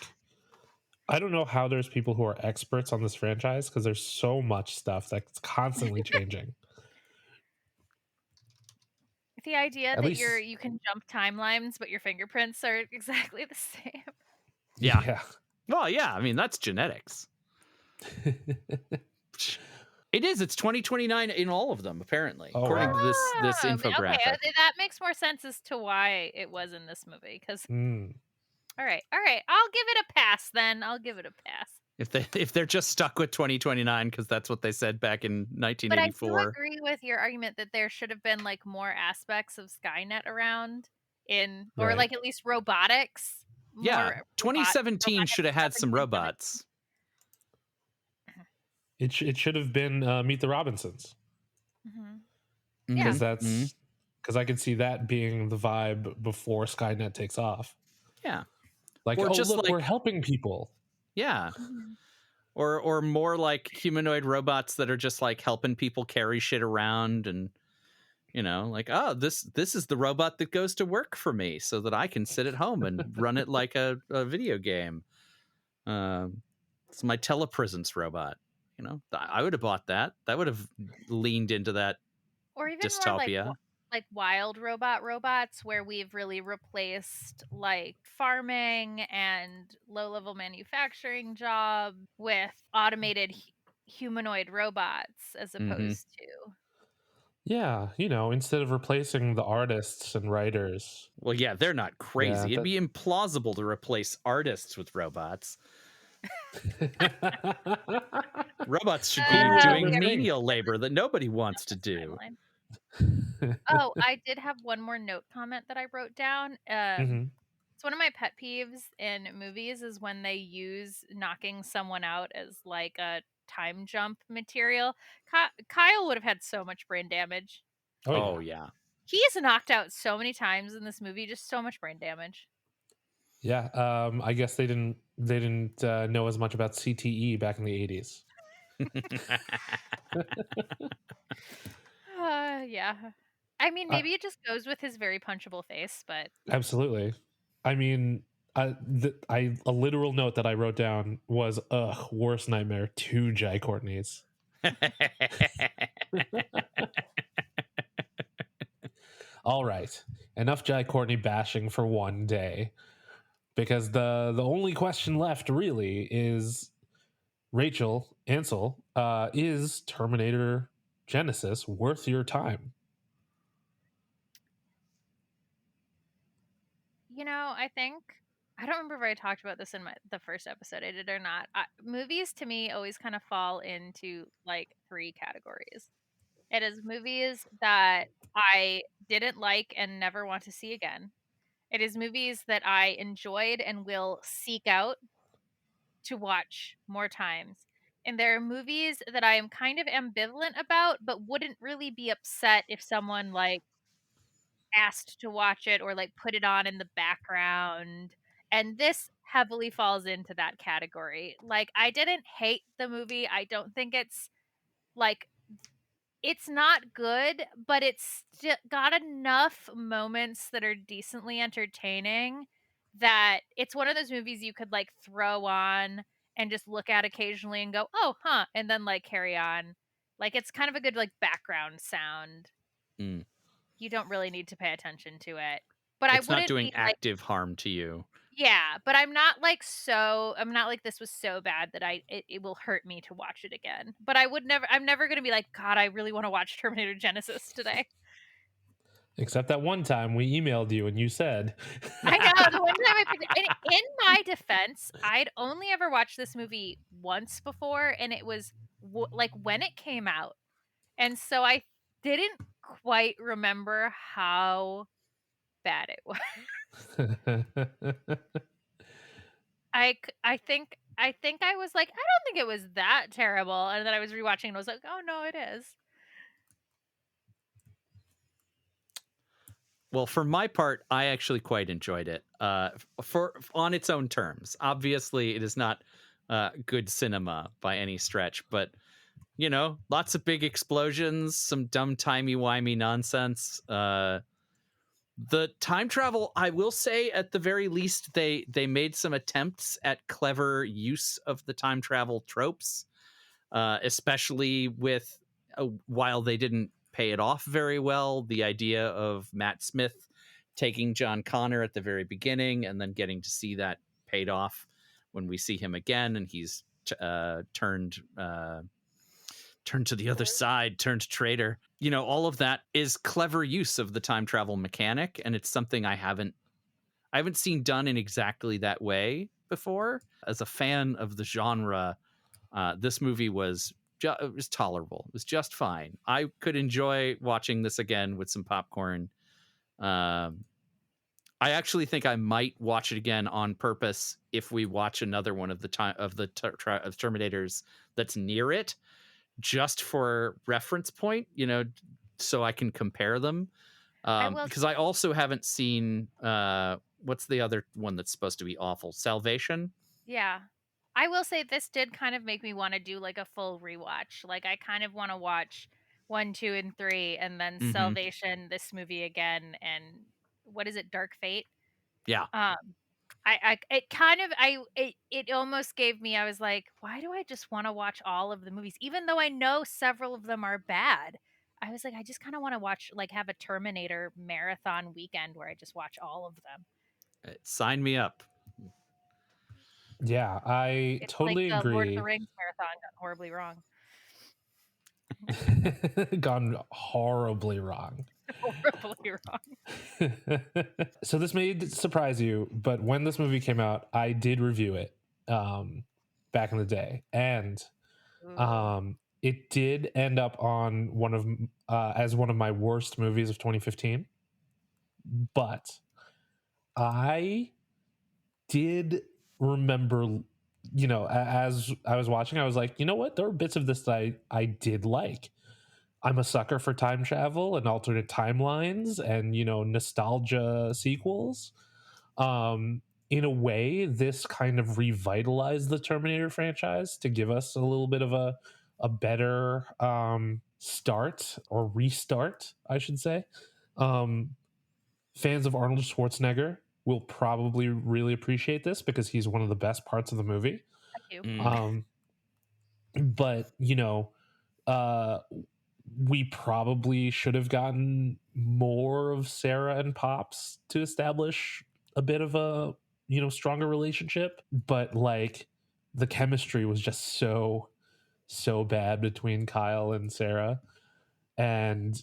I don't know how there's people who are experts on this franchise because there's so much stuff that's constantly changing. The idea At that least- you can jump timelines, but your fingerprints are exactly the same. Yeah. Well, yeah. I mean, that's genetics. It is. It's 2029 in all of them, apparently, according to this infographic. Okay, that makes more sense as to why it was in this movie. Because all right, I'll give it a pass. Then I'll give it a pass. If they're just stuck with 2029 because that's what they said back in 1984. But I do agree with your argument that there should have been like more aspects of Skynet around or like at least robotics. Yeah, 2017 should have had some robots. It should have been Meet the Robinsons. Because because I can see that being the vibe before Skynet takes off. Yeah, like we're helping people. Yeah. Or more like humanoid robots that are just like helping people carry shit around and like, oh, this is the robot that goes to work for me so that I can sit at home and run it like a video game. It's my telepresence robot. I would have bought that. That would have leaned into that or even dystopia. More like wild robots where we've really replaced like farming and low-level manufacturing jobs with automated humanoid robots as opposed to instead of replacing the artists and writers. Well, yeah, they're not crazy. It'd be implausible to replace artists with robots. Robots should be doing menial labor that nobody wants to do. Oh, I did have one more note comment that I wrote down. It's one of my pet peeves in movies is when they use knocking someone out as like a time jump material. Kyle would have had so much brain damage. Oh yeah. He's knocked out so many times in this movie, just so much brain damage. Yeah, I guess they didn't know as much about CTE back in the 80s. Yeah. I mean, maybe it just goes with his very punchable face, but absolutely. I mean, a literal note that I wrote down was, worst nightmare, 2 Jai Courtneys. All right, enough Jai Courtney bashing for one day, because the only question left really is, Rachel, Ansel, is Terminator Genisys worth your time? I think I don't remember if I talked about this in the first episode I did or not. Movies to me always kind of fall into like 3 categories. It is movies that I didn't like and never want to see again. It is movies that I enjoyed and will seek out to watch more times. And there are movies that I am kind of ambivalent about, but wouldn't really be upset if someone like asked to watch it or like put it on in the background. And this heavily falls into that category. Like, I didn't hate the movie. I don't think it's like, it's not good, but it's got enough moments that are decently entertaining that it's one of those movies you could like throw on and just look at occasionally and go, oh, huh, and then like carry on. Like, it's kind of a good like background sound. You don't really need to pay attention to it. But it's not doing active harm to you. Yeah, but I'm not like this was so bad that it will hurt me to watch it again. But I'm never gonna be like, God, I really want to watch Terminator Genisys today. Except that one time we emailed you and you said, I know the one time in my defense, I'd only ever watched this movie once before, and it was like when it came out, and so I didn't quite remember how bad it was. I think I was like, I don't think it was that terrible, and then I was rewatching and I was like, oh no, it is. Well, for my part, I actually quite enjoyed it. For on its own terms. Obviously, it is not good cinema by any stretch, but you know, lots of big explosions, some dumb timey-wimey nonsense. The time travel, I will say, at the very least, they made some attempts at clever use of the time travel tropes, especially with while they didn't pay it off very well, the idea of Matt Smith taking John Connor at the very beginning and then getting to see that paid off when we see him again and he's turned to the other side, turned traitor. You know, all of that is clever use of the time travel mechanic, and it's something I haven't seen done in exactly that way before. As a fan of the genre, this movie was it was tolerable. It was just fine. I could enjoy watching this again with some popcorn. I actually think I might watch it again on purpose if we watch another one of the Terminators that's near it, just for reference point, you know, so I can compare them. Because I also haven't seen what's the other one that's supposed to be awful? Salvation? Yeah. I will say this did kind of make me want to do like a full rewatch. Like I kind of want to watch 1, 2, and 3 and then Salvation, this movie again, and what is it, Dark Fate? Yeah. It almost gave me, I was like, why do I just want to watch all of the movies? Even though I know several of them are bad. I was like, I just kind of want to watch, like have a Terminator marathon weekend where I just watch all of them. Sign me up. Yeah, I It's totally like the Lord of agree. the Rings marathon got horribly wrong. Gone horribly wrong. Horribly wrong. So this may surprise you, but when this movie came out, I did review it back in the day, and it did end up on one of as one of my worst movies of 2015. But I did remember, you know, as I was watching, I was like, you know what? There were bits of this that I did like. I'm a sucker for time travel and alternate timelines and, you know, nostalgia sequels. In a way, this kind of revitalized the Terminator franchise to give us a little bit of a better start or restart, I should say. Fans of Arnold Schwarzenegger will probably really appreciate this because he's one of the best parts of the movie. I do. But, you know, we probably should have gotten more of Sarah and Pops to establish a bit of a, you know, stronger relationship. But like the chemistry was just so bad between Kyle and Sarah, and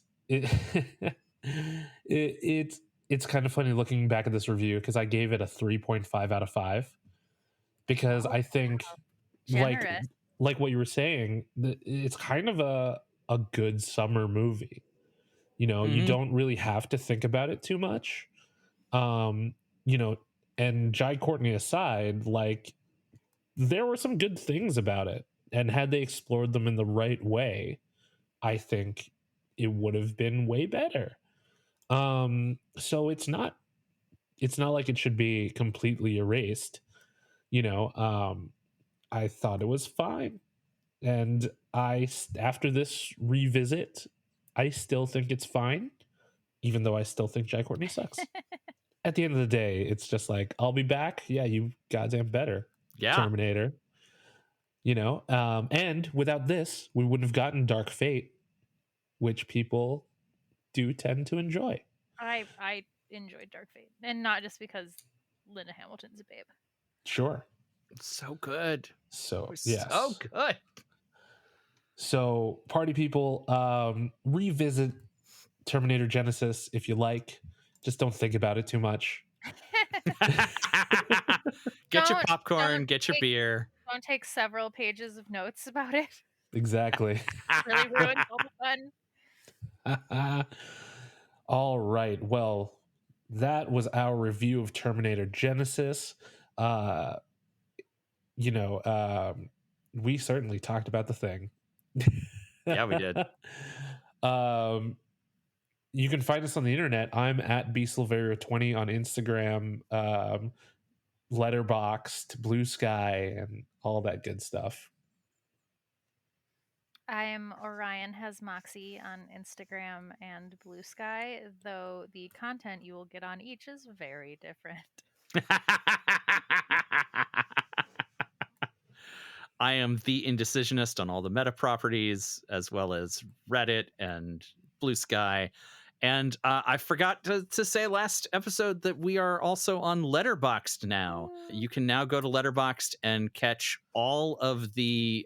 it's kind of funny looking back at this review because I gave it a 3.5 out of 5 because I think Generous. like what you were saying, it's kind of a good summer movie. You know, you don't really have to think about it too much. You know, and Jai Courtney aside, like there were some good things about it, and had they explored them in the right way, I think it would have been way better. So it's not like it should be completely erased. You know, I thought it was fine, and after this revisit, I still think it's fine, even though I still think Jai Courtney sucks. At the end of the day, it's just like, I'll be back. Yeah, you goddamn better. Yeah. Terminator. You know, and without this, we wouldn't have gotten Dark Fate, which people do tend to enjoy. I enjoyed Dark Fate, and not just because Linda Hamilton's a babe. Sure. So good. So yes. So good. So party people, revisit Terminator Genisys if you like. Just don't think about it too much. Get your popcorn, get your beer. Don't take several pages of notes about it. Exactly. Really ruins all the fun. All right. Well, that was our review of Terminator Genisys. We certainly talked about the thing. Yeah, we did. You can find us on the internet. I'm at bsilverio20 on Instagram, Letterboxd, Blue Sky, and all that good stuff. I am Orion Has Moxie on Instagram and Blue Sky, though the content you will get on each is very different. I am the Indecisionist on all the meta properties, as well as Reddit and Blue Sky. And I forgot to say last episode that we are also on Letterboxd now. You can now go to Letterboxd and catch all of the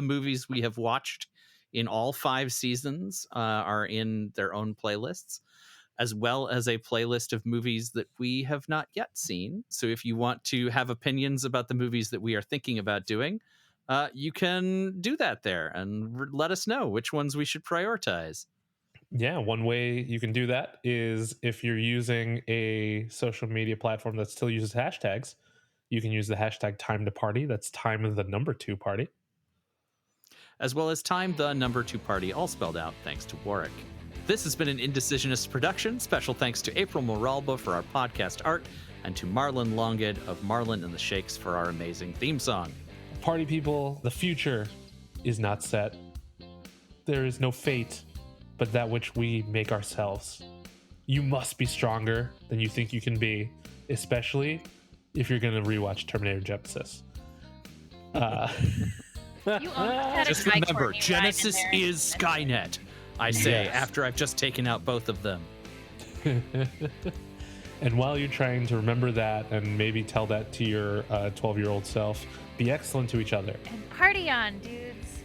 movies we have watched in all 5 seasons are in their own playlists, as well as a playlist of movies that we have not yet seen. So if you want to have opinions about the movies that we are thinking about doing, you can do that there and let us know which ones we should prioritize. Yeah, one way you can do that is if you're using a social media platform that still uses hashtags, you can use the hashtag #TimeToParty. That's time of the number 2 party. As well as time the number 2 party, all spelled out, thanks to Warwick. This has been an Indecisionist production. Special thanks to April Moralba for our podcast art, and to Marlon Longid of Marlon and the Shakes for our amazing theme song. Party people, the future is not set. There is no fate but that which we make ourselves. You must be stronger than you think you can be, especially if you're going to rewatch Terminator Genisys. Just remember, Genisys is Skynet, I say, after I've just taken out both of them. And while you're trying to remember that and maybe tell that to your 12-year-old self, be excellent to each other. And party on, dudes.